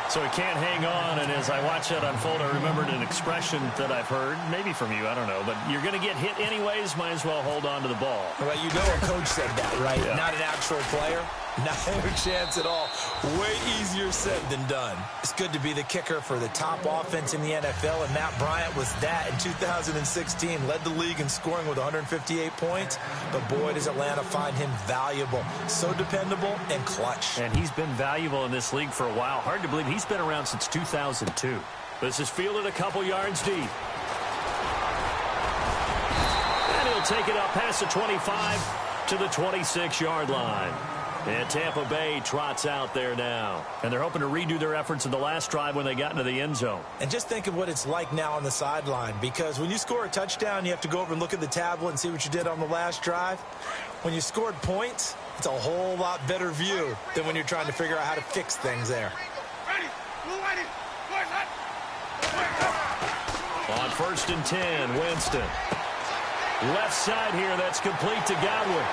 [SPEAKER 2] So he can't hang on, and as I watch that unfold, I remembered an expression that I've heard, maybe from you, I don't know, but you're going to get hit anyways, might as well hold on to the ball.
[SPEAKER 3] Well, you know a coach said that, right? Yeah. Not an actual player. Not a chance at all. Way easier said than done. It's good to be the kicker for the top offense in the NFL, and Matt Bryant was that in 2016. Led the league in scoring with 158 points, but boy, does Atlanta find him valuable. So dependable and clutch.
[SPEAKER 2] And he's been valuable in this league for a while. Hard to believe he's been around since 2002. This is fielded a couple yards deep. And he'll take it up past the 25 to the 26-yard line. And Tampa Bay trots out there now. And they're hoping to redo their efforts in the last drive when they got into the end zone.
[SPEAKER 3] And just think of what it's like now on the sideline, because when you score a touchdown, you have to go over and look at the tablet and see what you did on the last drive. When you scored points, it's a whole lot better view than when you're trying to figure out how to fix things there.
[SPEAKER 2] On 1st and 10, Winston. Left side here, that's complete to Godwin.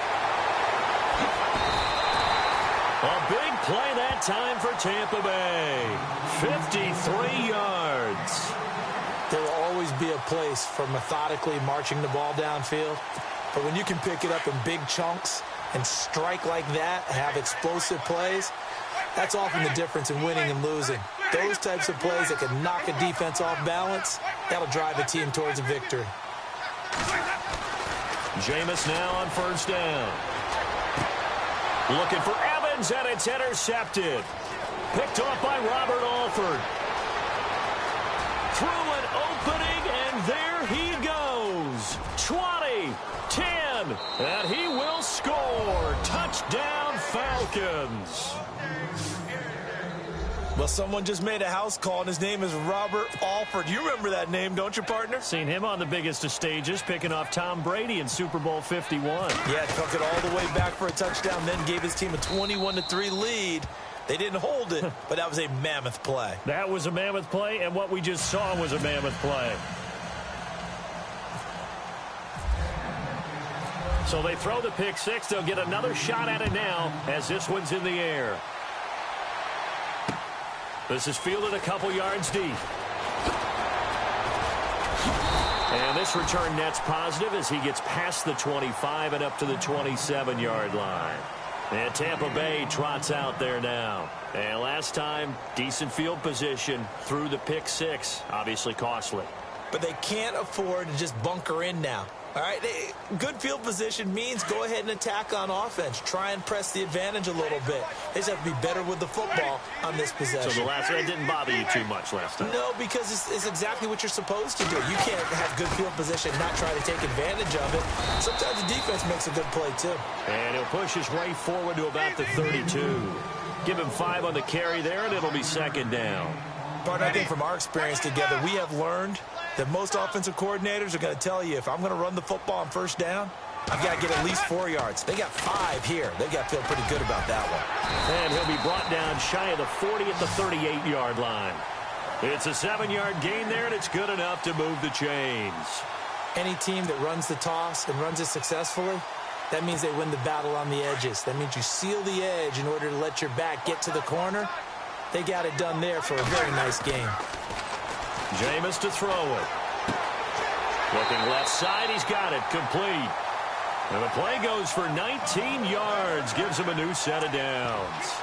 [SPEAKER 2] A big play that time for Tampa Bay. 53 yards.
[SPEAKER 3] There will always be a place for methodically marching the ball downfield. But when you can pick it up in big chunks and strike like that, have explosive plays, that's often the difference in winning and losing. Those types of plays that can knock a defense off balance, that'll drive a team towards a victory.
[SPEAKER 2] Jameis now on 1st down. Looking for Evans, and it's intercepted. Picked off by Robert Alford. Through an opening, and there he goes. 20, 10, run, and he will score. Touchdown, Falcons.
[SPEAKER 3] Well, someone just made a house call, and his name is Robert Alford. You remember that name, don't you, partner?
[SPEAKER 2] Seen him on the biggest of stages, picking off Tom Brady in Super Bowl 51.
[SPEAKER 3] Yeah, took it all the way back for a touchdown, then gave his team a 21-3 lead. They didn't hold it, but that was a mammoth play.
[SPEAKER 2] That was a mammoth play, and what we just saw was a mammoth play. So they throw the pick six. They'll get another shot at it now as this one's in the air. This is fielded a couple yards deep. And this return net's positive as he gets past the 25 and up to the 27-yard line. And Tampa Bay trots out there now. And last time, decent field position through the pick six. Obviously costly.
[SPEAKER 3] But they can't afford to just bunker in now. All right, good field position means go ahead and attack on offense. Try and press the advantage a little bit. They just have to be better with the football on this possession.
[SPEAKER 2] So the last one didn't bother you too much last time?
[SPEAKER 3] No, because it's exactly what you're supposed to do. You can't have good field position, not try to take advantage of it. Sometimes the defense makes a good play, too.
[SPEAKER 2] And he'll push his way forward to about the 32. Give him 5 on the carry there, and it'll be second down.
[SPEAKER 3] But I think from our experience together, we have learned that most offensive coordinators are going to tell you, if I'm going to run the football on first down, I've got to get at least 4 yards. They got 5 here. They've got to feel pretty good about that one.
[SPEAKER 2] And he'll be brought down shy of the 40 at the 38-yard line. It's a 7-yard gain there, and it's good enough to move the chains.
[SPEAKER 3] Any team that runs the toss and runs it successfully, that means they win the battle on the edges. That means you seal the edge in order to let your back get to the corner. They got it done there for a very nice game.
[SPEAKER 2] Jameis to throw it. Looking left side, he's got it, complete. And the play goes for 19 yards, gives him a new set of downs.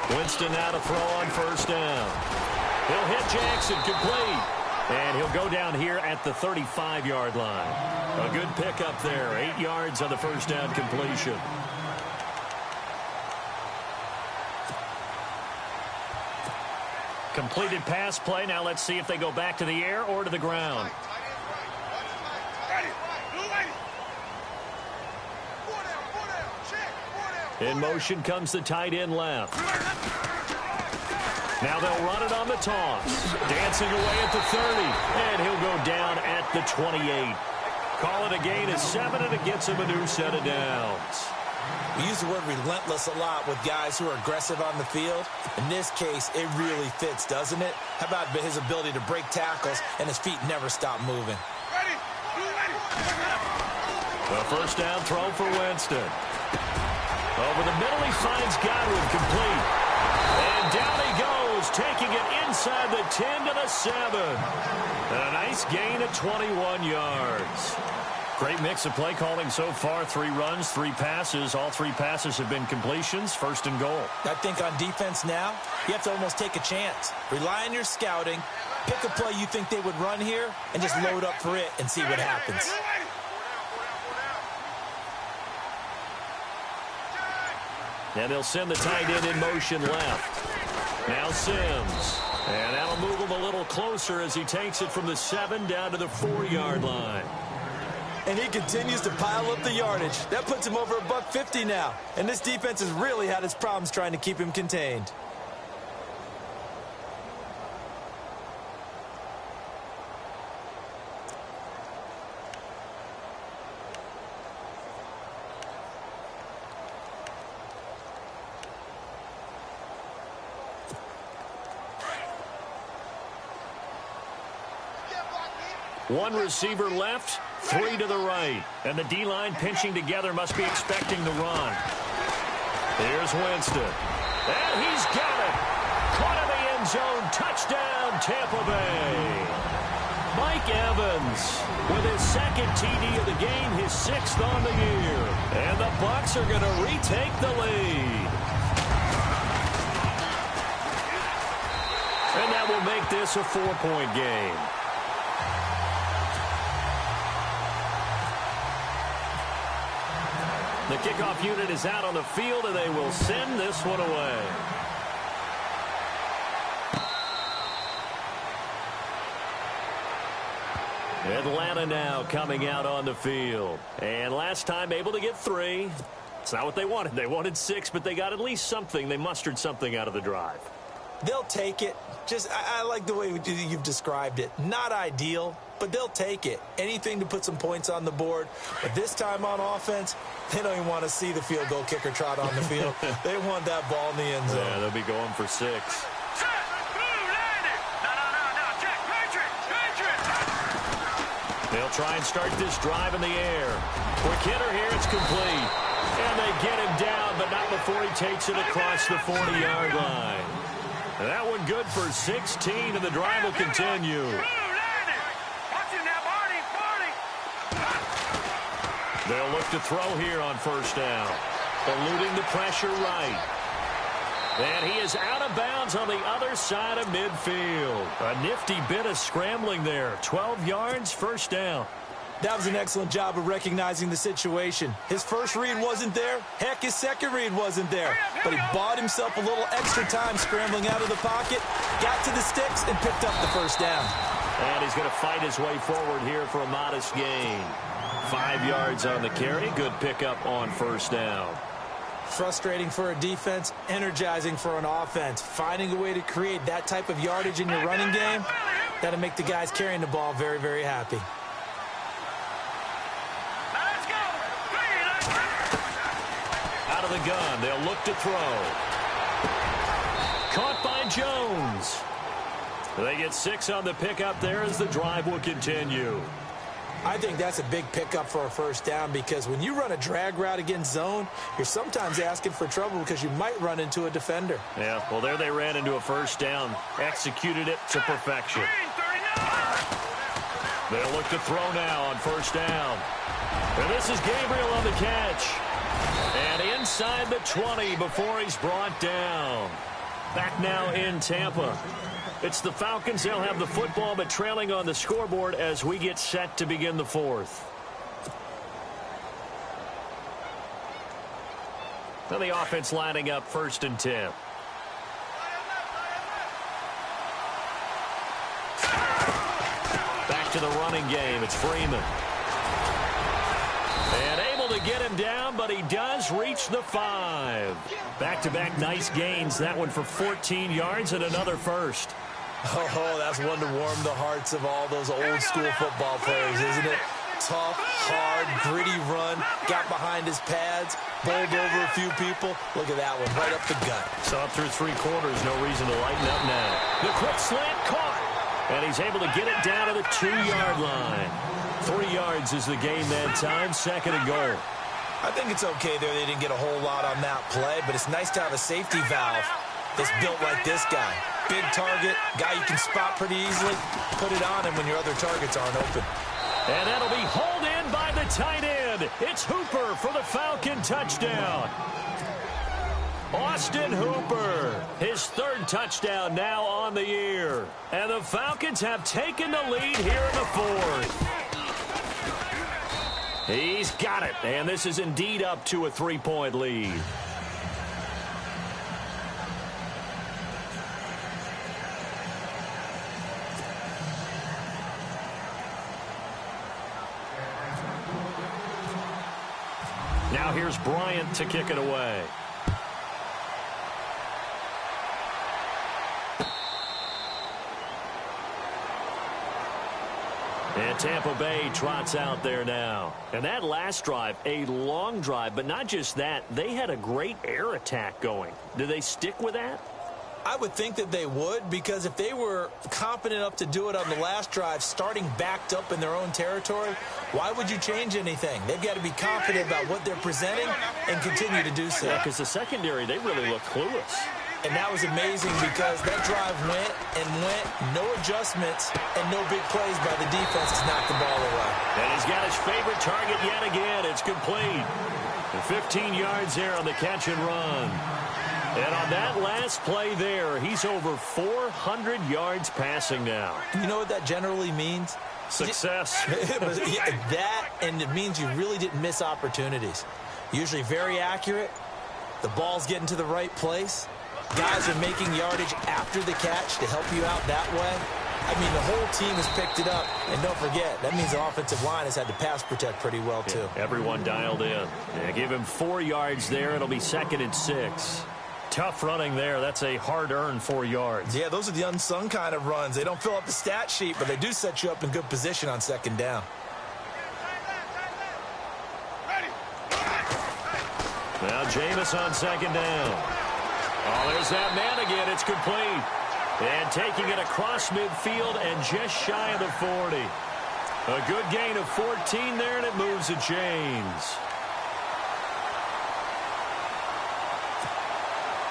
[SPEAKER 2] Winston now to throw on first down. He'll hit Jackson, complete. And he'll go down here at the 35-yard line. A good pickup there, 8 yards on the first down completion. Completed pass play. Now let's see if they go back to the air or to the ground. In motion comes the tight end left. Now they'll run it on the toss. Dancing away at the 30. And he'll go down at the 28. Call it a gain of 7, and it gets him a new set of downs.
[SPEAKER 3] We use the word relentless a lot with guys who are aggressive on the field. In this case, it really fits, doesn't it? How about his ability to break tackles and his feet never stop moving?
[SPEAKER 2] The first down throw for Winston. Over the middle, he finds Godwin, complete. And down he goes, taking it inside the 10 to the 7. And a nice gain of 21 yards. Great mix of play calling so far. 3 runs, 3 passes. All 3 passes have been completions. First and goal.
[SPEAKER 3] I think on defense now, you have to almost take a chance. Rely on your scouting. Pick a play you think they would run here and just load up for it and see what happens.
[SPEAKER 2] And they'll send the tight end in motion left. Now Sims. And that'll move him a little closer as he takes it from the 7 down to the 4-yard line.
[SPEAKER 3] And he continues to pile up the yardage. That puts him over $150 now. And this defense has really had its problems trying to keep him contained.
[SPEAKER 2] One receiver left, 3 to the right. And the D-line pinching together must be expecting the run. Here's Winston. And he's got it. Caught in the end zone. Touchdown, Tampa Bay. Mike Evans with his 2nd TD of the game, his 6th on the year. And the Bucs are going to retake the lead. make this a 4-point game. The kickoff unit is out on the field, and they will send this one away. Atlanta now coming out on the field. And last time able to get 3. It's not what they wanted. They wanted 6, but they got at least something. They mustered something out of the drive.
[SPEAKER 3] They'll take it. I like the way you've described it. Not ideal, but they'll take it. Anything to put some points on the board. But this time on offense, they don't even want to see the field goal kicker trot on the field. They want that ball in the end zone.
[SPEAKER 2] Yeah, they'll be going for 6. They'll try and start this drive in the air. Quick hitter here, it's complete. And they get him down, but not before he takes it across the 40-yard line. And that one good for 16, and the drive will continue. They'll look to throw here on first down. Eluding the pressure right. And he is out of bounds on the other side of midfield. A nifty bit of scrambling there. 12 yards, first down.
[SPEAKER 3] That was an excellent job of recognizing the situation. His first read wasn't there. Heck, his second read wasn't there. But he bought himself a little extra time scrambling out of the pocket, got to the sticks, and picked up the first down.
[SPEAKER 2] And he's going to fight his way forward here for a modest gain. 5 yards on the carry. Good pickup on first down.
[SPEAKER 3] Frustrating for a defense, energizing for an offense. Finding a way to create that type of yardage in your running game, that'll make the guys carrying the ball very, very happy.
[SPEAKER 2] Out of the gun, they'll look to throw. Caught by Jones. They get 6 on the pickup there as the drive will continue.
[SPEAKER 3] I think that's a big pickup for a first down because when you run a drag route against zone, you're sometimes asking for trouble because you might run into a defender.
[SPEAKER 2] Yeah, well, there they ran into a first down. Executed it to perfection. They'll look to throw now on first down. And this is Gabriel on the catch. And inside the 20 before he's brought down. Back now in Tampa. It's the Falcons. They'll have the football, but trailing on the scoreboard as we get set to begin the fourth. Now the offense lining up 1st and 10. Back to the running game. It's Freeman. And able to get him down, but he does reach the 5. Back-to-back nice gains. That one for 14 yards and another first.
[SPEAKER 3] Oh, that's one to warm the hearts of all those old-school football players, isn't it? Tough, hard, gritty run, got behind his pads, bowled over a few people. Look at that one, right up the gut.
[SPEAKER 2] Saw it through 3 quarters, no reason to lighten up now. The quick slant caught, and he's able to get it down to the 2-yard line. 3 yards is the gain that time, 2nd and goal.
[SPEAKER 3] I think it's okay there. They didn't get a whole lot on that play, but it's nice to have a safety valve that's built like this guy. Big target, guy you can spot pretty easily. Put it on him when your other targets aren't open.
[SPEAKER 2] And that'll be hauled in by the tight end. It's Hooper for the Falcon touchdown. Austin Hooper, his 3rd touchdown now on the year. And the Falcons have taken the lead here in the 4th. He's got it, and this is indeed up to a 3-point lead. Now here's Bryant to kick it away. And Tampa Bay trots out there now. And that last drive, a long drive, but not just that, they had a great air attack going. Do they stick with that?
[SPEAKER 3] I would think that they would, because if they were confident enough to do it on the last drive, starting backed up in their own territory, why would you change anything? They've got to be confident about what they're presenting and continue to do so.
[SPEAKER 2] Yeah, because the secondary, they really look clueless.
[SPEAKER 3] And that was amazing because that drive went and went, no adjustments, and no big plays by the defense to knock the ball away.
[SPEAKER 2] And he's got his favorite target yet again. It's complete. And 15 yards there on the catch and run. And on that last play there, he's over 400 yards passing now.
[SPEAKER 3] You know what that generally means?
[SPEAKER 2] Success.
[SPEAKER 3] That, and it means you really didn't miss opportunities. Usually very accurate. The ball's getting to the right place. Guys are making yardage after the catch to help you out that way. I mean, the whole team has picked it up. And don't forget, that means the offensive line has had to pass protect pretty well, too.
[SPEAKER 2] Yeah, everyone dialed in. Yeah, give him 4 yards there. It'll be 2nd and 6. Tough running there. That's a hard-earned 4 yards.
[SPEAKER 3] Yeah, those are the unsung kind of runs. They don't fill up the stat sheet, but they do set you up in good position on 2nd down.
[SPEAKER 2] Now Jameis on 2nd down. Oh, there's that man again. It's complete. And taking it across midfield and just shy of the 40. A good gain of 14 there, and it moves the chains.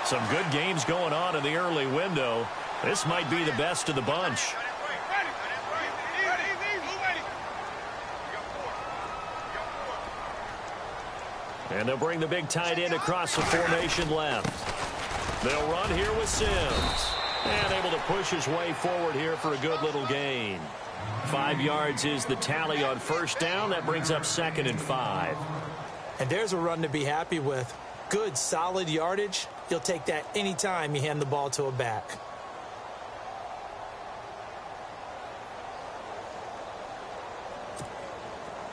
[SPEAKER 2] Some good games going on in the early window. This might be the best of the bunch. And they'll bring the big tight end across the formation left. They'll run here with Sims. And able to push his way forward here for a good little gain. 5 yards is the tally on 1st down. That brings up 2nd and 5.
[SPEAKER 3] And there's a run to be happy with. Good, solid yardage. You'll take that anytime you hand the ball to a back.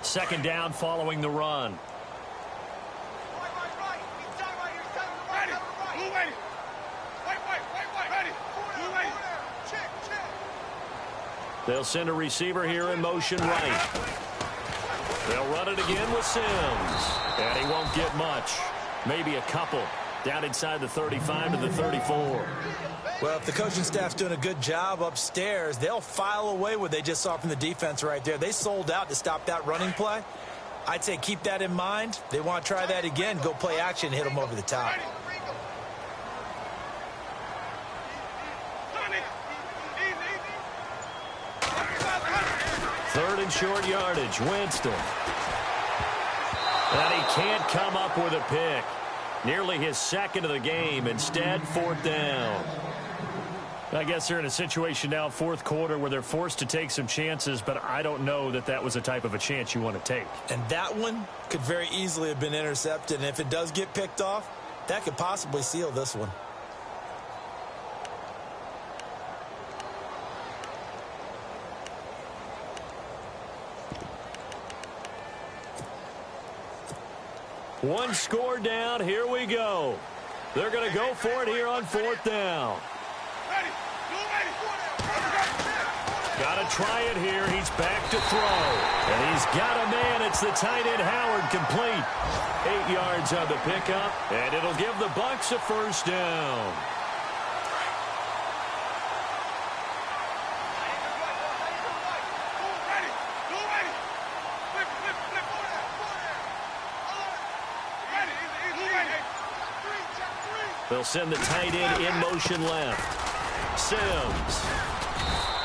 [SPEAKER 2] Second down following the run. They'll send a receiver here in motion right. They'll run it again with Sims. And he won't get much. Maybe a couple. Down inside the 35 to the 34.
[SPEAKER 3] Well, if the coaching staff's doing a good job upstairs, they'll file away what they just saw from the defense right there. They sold out to stop that running play. I'd say keep that in mind. They want to try that again. Go play action and hit them over the top.
[SPEAKER 2] Third and short yardage, Winston. And he can't come up with a pick. Nearly his 2nd of the game. Instead, 4th down. I guess they're in a situation now, 4th quarter, where they're forced to take some chances, but I don't know that that was the type of a chance you want to take.
[SPEAKER 3] And that one could very easily have been intercepted, and if it does get picked off, that could possibly seal this one.
[SPEAKER 2] One score down. Here we go. They're going to go for it here on 4th down. Got to try it here. He's back to throw. And he's got a man. It's the tight end Howard, complete. 8 yards on the pickup. And it'll give the Bucs a 1st down. They'll send the tight end in motion left. Sims.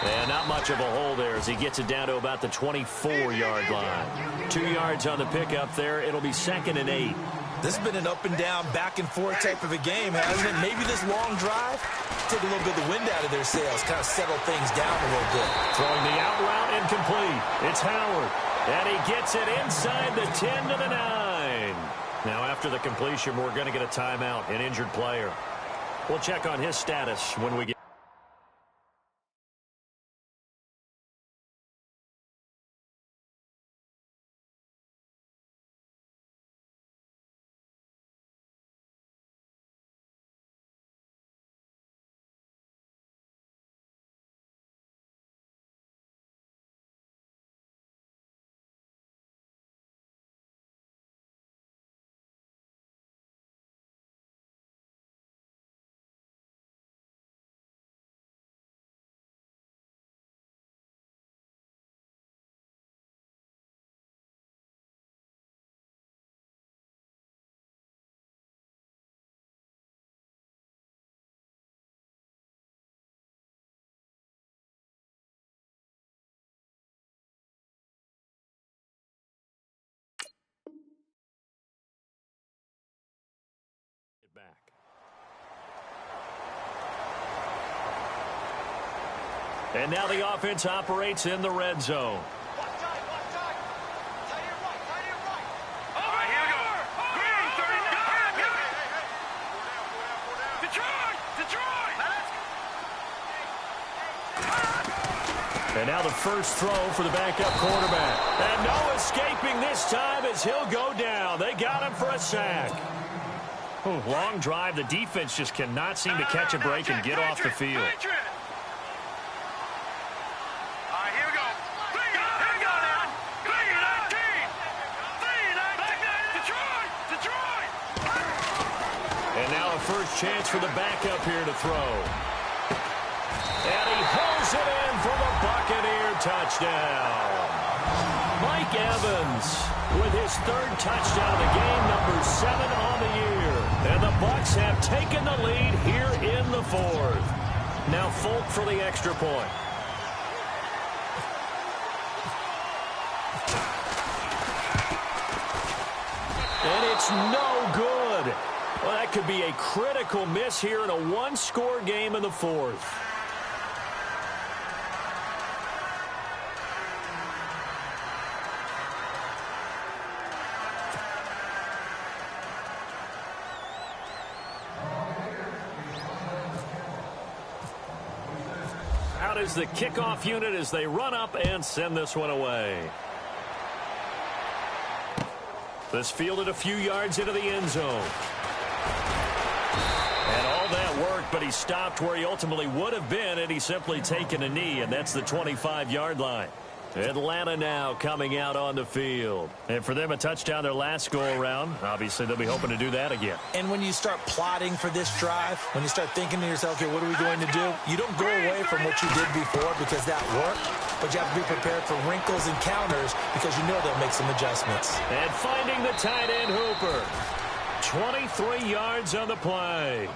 [SPEAKER 2] And not much of a hole there as he gets it down to about the 24-yard line. 2 yards on the pickup there. It'll be 2nd and 8.
[SPEAKER 3] This has been an up-and-down, back-and-forth type of a game, hasn't it? Maybe this long drive, take a little bit of the wind out of their sails, kind of settle things down a little bit.
[SPEAKER 2] Throwing the out route incomplete. It's Howard. And he gets it inside the 10 to the 9. Now, after the completion, we're going to get a timeout, an injured player. We'll check on his status when we get And now the offense operates in the red zone. And now the first throw for the backup quarterback. And no escaping this time as he'll go down. They got him for a sack. Ooh, long drive. The defense just cannot seem to catch a break and get off the field. And now a first chance for the backup here to throw. And he holds it in for the Buccaneer touchdown. Mike Evans with his third touchdown of the game, number 7 on the year. And the Bucs have taken the lead here in the fourth. Now Folk for the extra point. And it's no good. Well, that could be a critical miss here in a one-score game in the fourth. Out is the kickoff unit as they run up and send this one away. This fielded a few yards into the end zone. And all that worked, but he stopped where he ultimately would have been had he simply taken a knee, and that's the 25-yard line. Atlanta now coming out on the field. And for them, a touchdown their last go-around. Obviously, they'll be hoping to do that again.
[SPEAKER 3] And when you start plotting for this drive, when you start thinking to yourself, okay, what are we going to do? You don't go away from what you did before because that worked, but you have to be prepared for wrinkles and counters because you know they'll make some adjustments.
[SPEAKER 2] And finding the tight end Hooper. 23 yards on the play.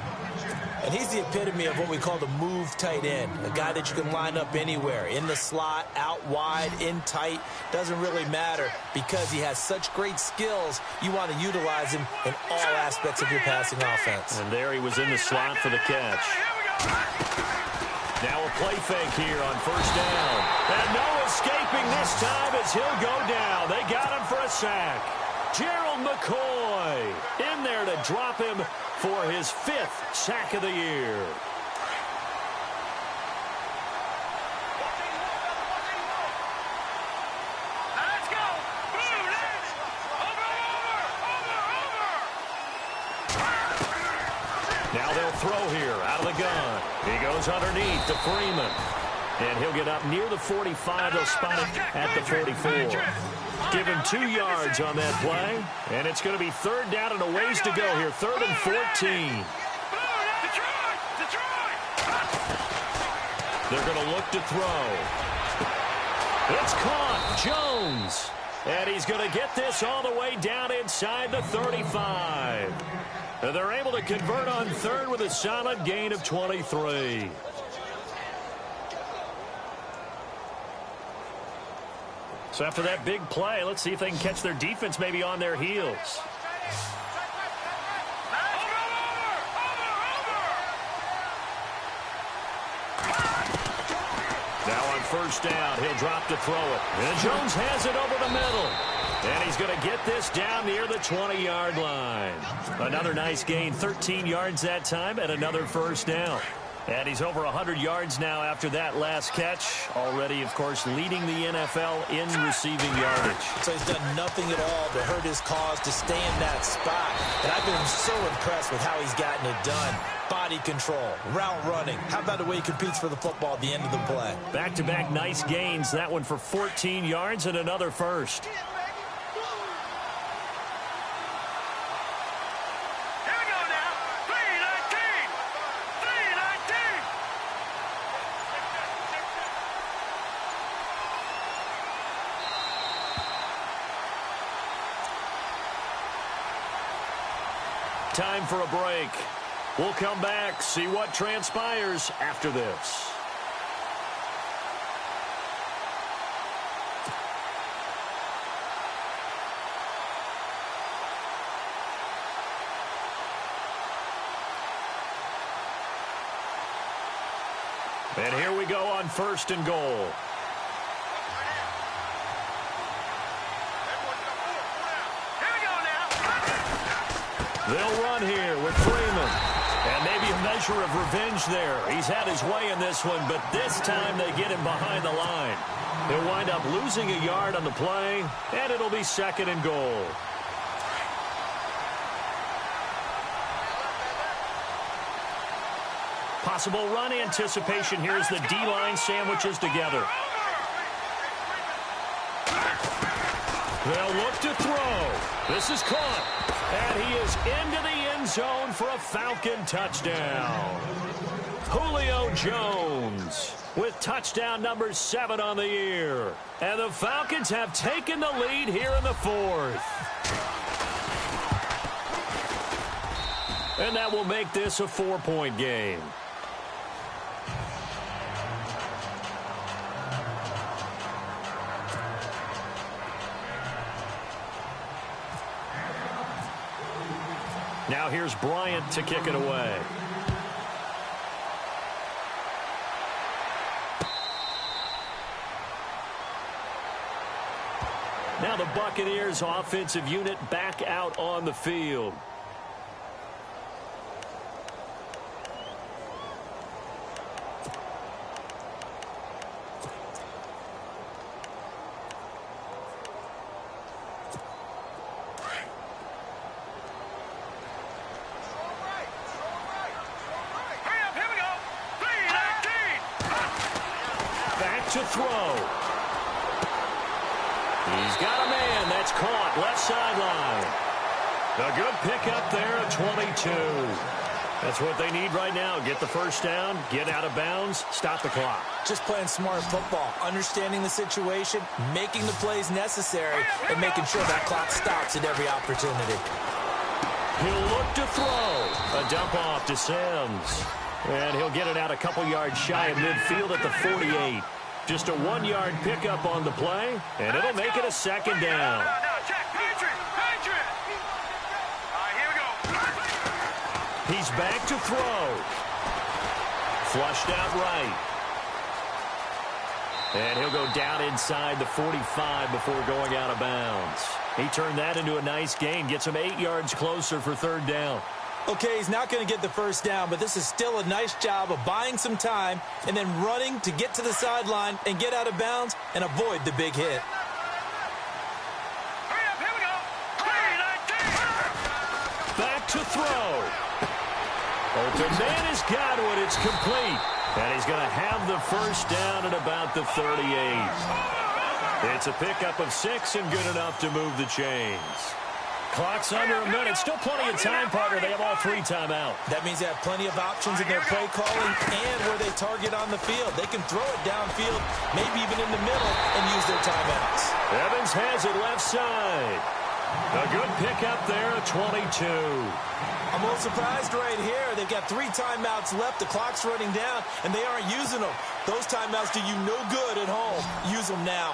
[SPEAKER 3] And he's the epitome of what we call the move tight end, a guy that you can line up anywhere, in the slot, out wide, in tight, doesn't really matter because he has such great skills. You want to utilize him in all aspects of your passing offense.
[SPEAKER 2] And there he was in the slot for the catch. Now a play fake here on first down. And no escaping this time as he'll go down. They got him for a sack. Gerald McCoy in there to drop him for his 5th sack of the year.
[SPEAKER 4] Let's go!
[SPEAKER 2] Now they'll throw here out of the gun. He goes underneath to Freeman. And he'll get up near the 45. They'll spot him at the 44. Give him 2 yards on that play. And it's going to be third down and a ways to go here. 3rd and 14. They're going to look to throw. It's caught. Jones. And he's going to get this all the way down inside the 35. And they're able to convert on third with a solid gain of 23. So after that big play, let's see if they can catch their defense maybe on their heels. Now on first down, he'll drop to throw it. And Jones has it over the middle. And he's going to get this down near the 20-yard line. Another nice gain, 13 yards that time, and another first down. And he's over 100 yards now after that last catch. Already, of course, leading the NFL in receiving yardage.
[SPEAKER 3] So he's done nothing at all to hurt his cause to stay in that spot. And I've been so impressed with how he's gotten it done. Body control, route running. How about the way he competes for the football at the end of the play?
[SPEAKER 2] Back-to-back nice gains. That one for 14 yards and another first. Time for a break. We'll come back, see what transpires after this. And here we go on 1st and goal. They'll run here with Freeman. And maybe a measure of revenge there. He's had his way in this one, but this time they get him behind the line. He'll wind up losing a yard on the play, and it'll be 2nd and goal. Possible run anticipation here as the D-line sandwiches together. They'll look to throw. This is caught. And he is into the end zone for a Falcon touchdown. Julio Jones with touchdown number 7 on the year. And the Falcons have taken the lead here in the 4th. And that will make this a 4-point game. Now here's Bryant to kick it away. Now the Buccaneers offensive unit back out on the field. To throw. He's got a man. That's caught. Left sideline. A good pickup there at 22. That's what they need right now. Get the first down, get out of bounds, stop the clock.
[SPEAKER 3] Just playing smart football, understanding the situation, making the plays necessary, and making sure that clock stops at every opportunity.
[SPEAKER 2] He'll look to throw. A dump off to Sims. And he'll get it out a couple yards shy of midfield at the 48. Just a 1-yard pickup on the play, and it'll make it a 2nd down. He's back to throw. Flushed out right. And he'll go down inside the 45 before going out of bounds. He turned that into a nice gain, gets him 8 yards closer for 3rd down.
[SPEAKER 3] Okay, he's not going to get the first down, but this is still a nice job of buying some time and then running to get to the sideline and get out of bounds and avoid the big hit.
[SPEAKER 2] Back to throw. Open man is Godwin. It's complete. And he's going to have the first down at about the 38. It's a pickup of 6 and good enough to move the chains. Clock's under a minute. Still plenty of time, partner. They have all 3 timeouts.
[SPEAKER 3] That means they have plenty of options in their play calling and where they target on the field. They can throw it downfield, maybe even in the middle, and use their timeouts.
[SPEAKER 2] Evans has it left side. A good pickup there at 22.
[SPEAKER 3] I'm a little surprised right here. They've got 3 timeouts left. The clock's running down, and they aren't using them. Those timeouts do you no good at home. Use them now.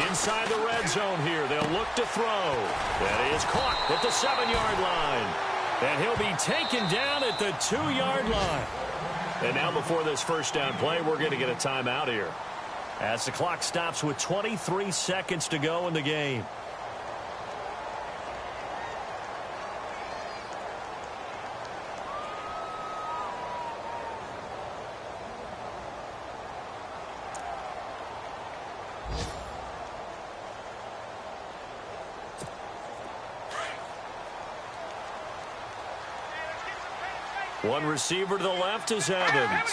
[SPEAKER 2] Inside the red zone here. They'll look to throw. That is caught at the 7-yard line. And he'll be taken down at the 2-yard line. And now before this first down play, we're going to get a timeout here. As the clock stops with 23 seconds to go in the game. One receiver to the left is Evans.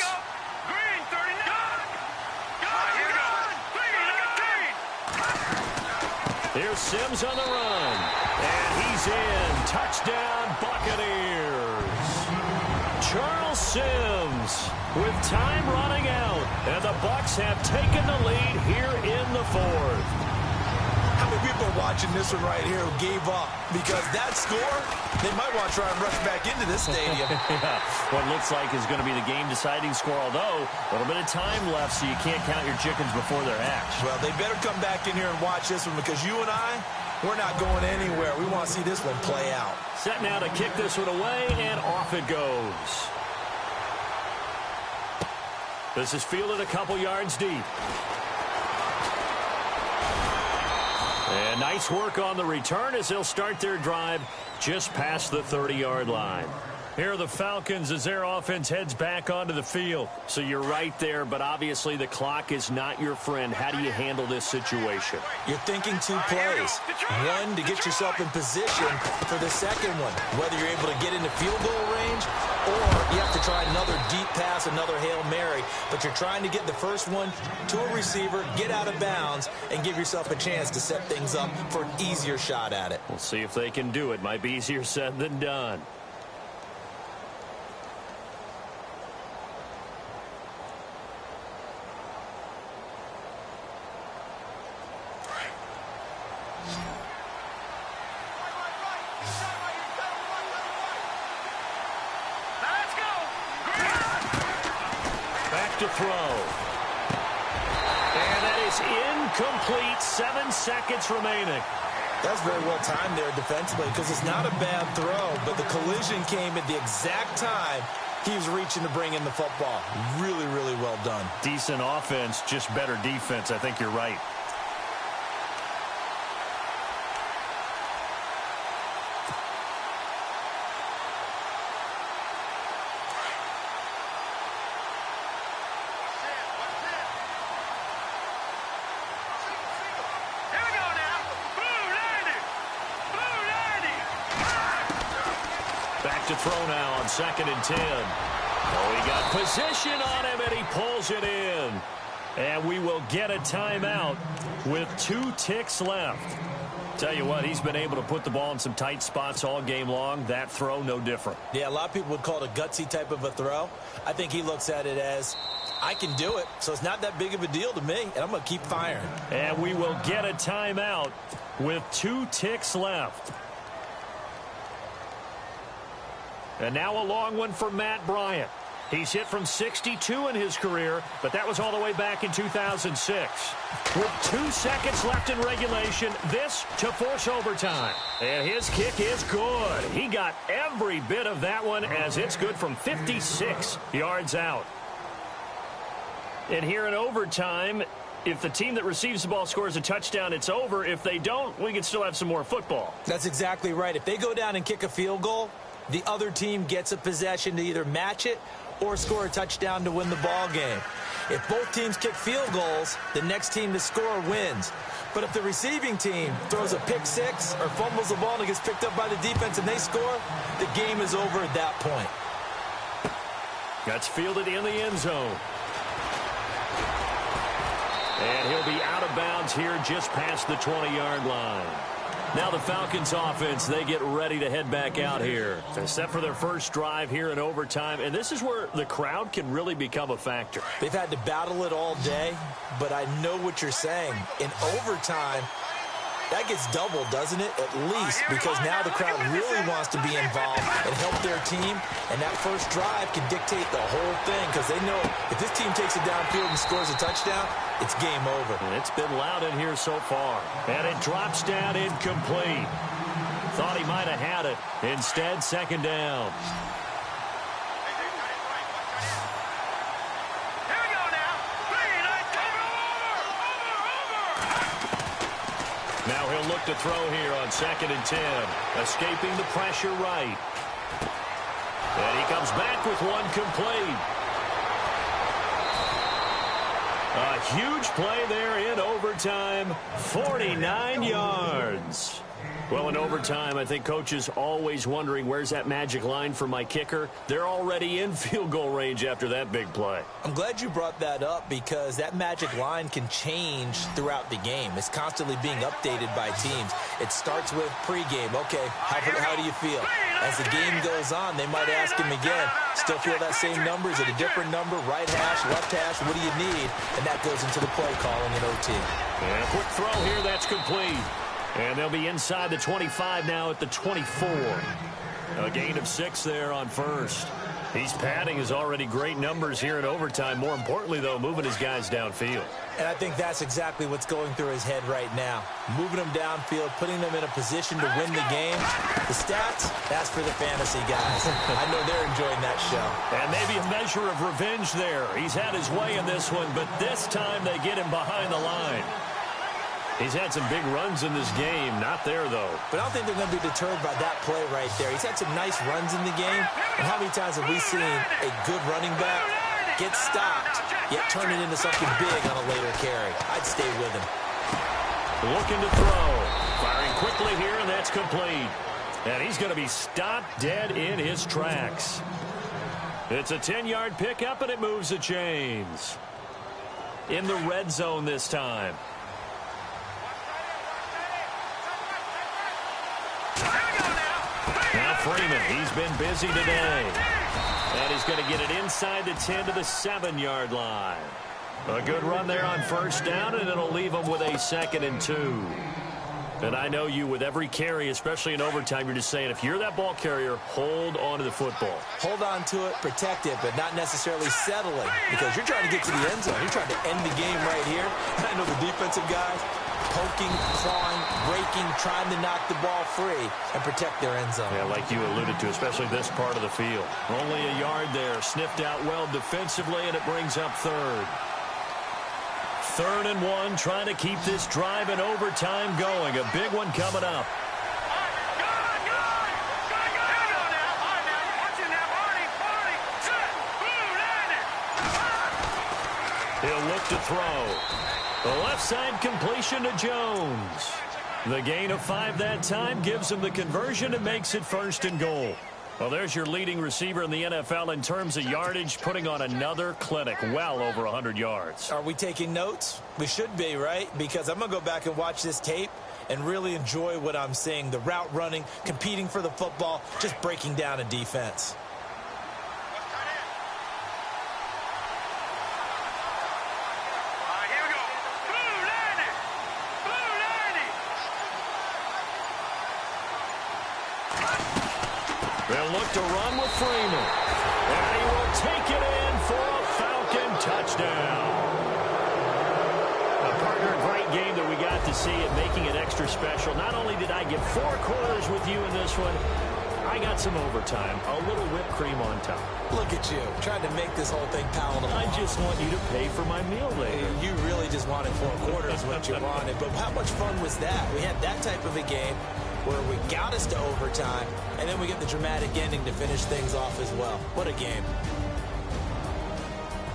[SPEAKER 2] Here's Sims on the run. And he's in. Touchdown, Buccaneers. Charles Sims with time running out. And the Bucs have taken the lead here in the 4th.
[SPEAKER 3] How many people are watching this one right here who gave up? Because that score, they might want to try and rush back into this stadium.
[SPEAKER 2] Yeah, what looks like is going to be the game-deciding score, although a little bit of time left, so you can't count your chickens before they're hatched.
[SPEAKER 3] Well, they better come back in here and watch this one because you and I, We're not going anywhere. We want to see this one play out.
[SPEAKER 2] Set now to kick this one away, and off it goes. This is fielded a couple yards deep. And nice work on the return as they'll start their drive just past the 30-yard line. Here are the Falcons as their offense heads back onto the field. So you're right there, but obviously the clock is not your friend. How do you handle this situation?
[SPEAKER 3] You're thinking two plays. One, to get yourself in position for the second one, whether you're able to get into field goal range or you have to try another deep pass, another Hail Mary. But you're trying to get the first one to a receiver, get out of bounds, and give yourself a chance to set things up for an easier shot at it.
[SPEAKER 2] We'll see if they can do it. Might be easier said than done. To throw. And that is incomplete. 7 seconds remaining.
[SPEAKER 3] That's very well timed there defensively because it's not a bad throw, but the collision came at the exact time he was reaching to bring in the football. Really, really well done.
[SPEAKER 2] Decent offense, just better defense. I think you're right. To throw now on 2nd and 10. Oh, he got position on him, and he pulls it in. And we will get a timeout with 2 ticks left. Tell you what, he's been able to put the ball in some tight spots all game long. That throw, no different.
[SPEAKER 3] Yeah, a lot of people would call it a gutsy type of a throw. I think he looks at it as, I can do it, so it's not that big of a deal to me, and I'm going to keep firing.
[SPEAKER 2] And we will get a timeout with 2 ticks left. And now a long one for Matt Bryant. He's hit from 62 in his career, but that was all the way back in 2006. With 2 seconds left in regulation, this to force overtime. And his kick is good. He got every bit of that one as it's good from 56 yards out. And here in overtime, if the team that receives the ball scores a touchdown, it's over. If they don't, we can still have some more football.
[SPEAKER 3] That's exactly right. If they go down and kick a field goal, the other team gets a possession to either match it or score a touchdown to win the ball game. If both teams kick field goals, the next team to score wins. But if the receiving team throws a pick six or fumbles the ball and it gets picked up by the defense and they score, the game is over at that point.
[SPEAKER 2] That's fielded in the end zone. And he'll be out of bounds here just past the 20-yard line. Now the Falcons offense, they get ready to head back out here. They're set for their first drive here in overtime, and this is where the crowd can really become a factor.
[SPEAKER 3] They've had to battle it all day, but I know what you're saying. In overtime, that gets doubled, doesn't it? At least, because now the crowd really wants to be involved and help their team, and that first drive can dictate the whole thing because they know if this team takes it downfield and scores a touchdown, it's game over.
[SPEAKER 2] And it's been loud in here so far. And it drops down incomplete. Thought he might have had it. Instead, second down. Now he'll look to throw here on 2nd and 10. Escaping the pressure right. And he comes back with one complete. A huge play there in overtime. 49 yards. Well, in overtime, I think coaches always wondering, where's that magic line for my kicker? They're already in field goal range after that big play.
[SPEAKER 3] I'm glad you brought that up because that magic line can change throughout the game. It's constantly being updated by teams. It starts with pregame. Okay, how do you feel? As the game goes on, they might ask him again, still feel that same number? Is it a different number? Right hash, left hash, what do you need? And that goes into the play calling in OT.
[SPEAKER 2] And a quick throw here, that's complete. And they'll be inside the 25 now at the 24. A gain of 6 there on first. He's padding his already great numbers here in overtime. More importantly, though, moving his guys downfield.
[SPEAKER 3] And I think that's exactly what's going through his head right now. Moving them downfield, putting them in a position to win the game. The stats, that's for the fantasy guys. I know they're enjoying that show.
[SPEAKER 2] And maybe a measure of revenge there. He's had his way in this one, but this time they get him behind the line. He's had some big runs in this game. Not there, though.
[SPEAKER 3] But I don't think they're going to be deterred by that play right there. He's had some nice runs in the game. And how many times have we seen a good running back get stopped, yet turn it into something big on a later carry? I'd stay with him.
[SPEAKER 2] Looking to throw. Firing quickly here, and that's complete. And he's going to be stopped dead in his tracks. It's a 10-yard pickup, and it moves the chains. In the red zone this time. Now Freeman, he's been busy today. And he's going to get it inside the 10 to the 7-yard line. A good run there on first down, and it'll leave him with a 2nd and 2. And I know you, with every carry, especially in overtime, you're just saying, if you're that ball carrier, hold on to the football.
[SPEAKER 3] Hold on to it, protect it, but not necessarily settling, because you're trying to get to the end zone. You're trying to end the game right here. And I know the defensive guys poking, clawing, breaking, trying to knock the ball free and protect their end zone.
[SPEAKER 2] Yeah, like you alluded to, especially this part of the field. Only a yard there, sniffed out well defensively, and it brings up 3rd. 3rd and 1, trying to keep this drive in overtime going. A big one coming up. He'll look to throw. The left side completion to Jones. The gain of 5 that time gives him the conversion and makes it 1st and goal. Well, there's your leading receiver in the NFL in terms of yardage, putting on another clinic, well over 100 yards.
[SPEAKER 3] Are we taking notes? We should be, right? Because I'm going to go back and watch this tape and really enjoy what I'm seeing. The route running, competing for the football, just breaking down a defense.
[SPEAKER 2] They'll look to run with Freeman. And he will take it in for a Falcon touchdown. A partner, a great game that we got to see and making it extra special. Not only did I get 4 quarters with you in this one, I got some overtime. A little whipped cream on top.
[SPEAKER 3] Look at you, trying to make this whole thing palatable.
[SPEAKER 2] I just want you to pay for my meal later.
[SPEAKER 3] You really just wanted 4 quarters what you wanted. But how much fun was that? We had that type of a game where we got us to overtime, and then we get the dramatic ending to finish things off as well. What a game.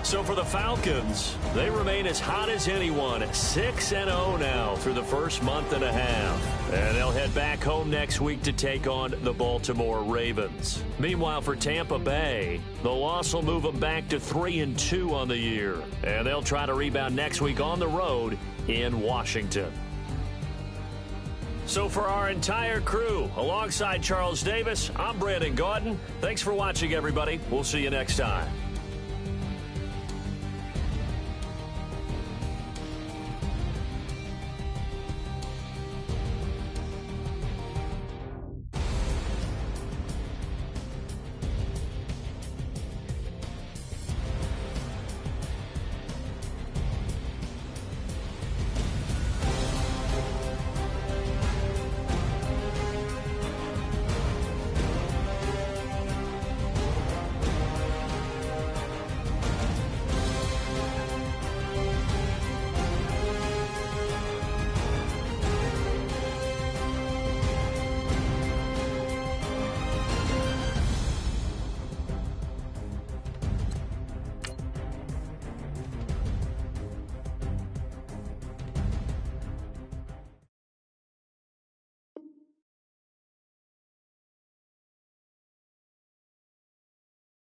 [SPEAKER 2] So for the Falcons, they remain as hot as anyone, 6-0 now through the first month and a half. And they'll head back home next week to take on the Baltimore Ravens. Meanwhile, for Tampa Bay, the loss will move them back to 3-2 on the year. And they'll try to rebound next week on the road in Washington. So for our entire crew, alongside Charles Davis, I'm Brandon Gaudin. Thanks for watching, everybody. We'll see you next time.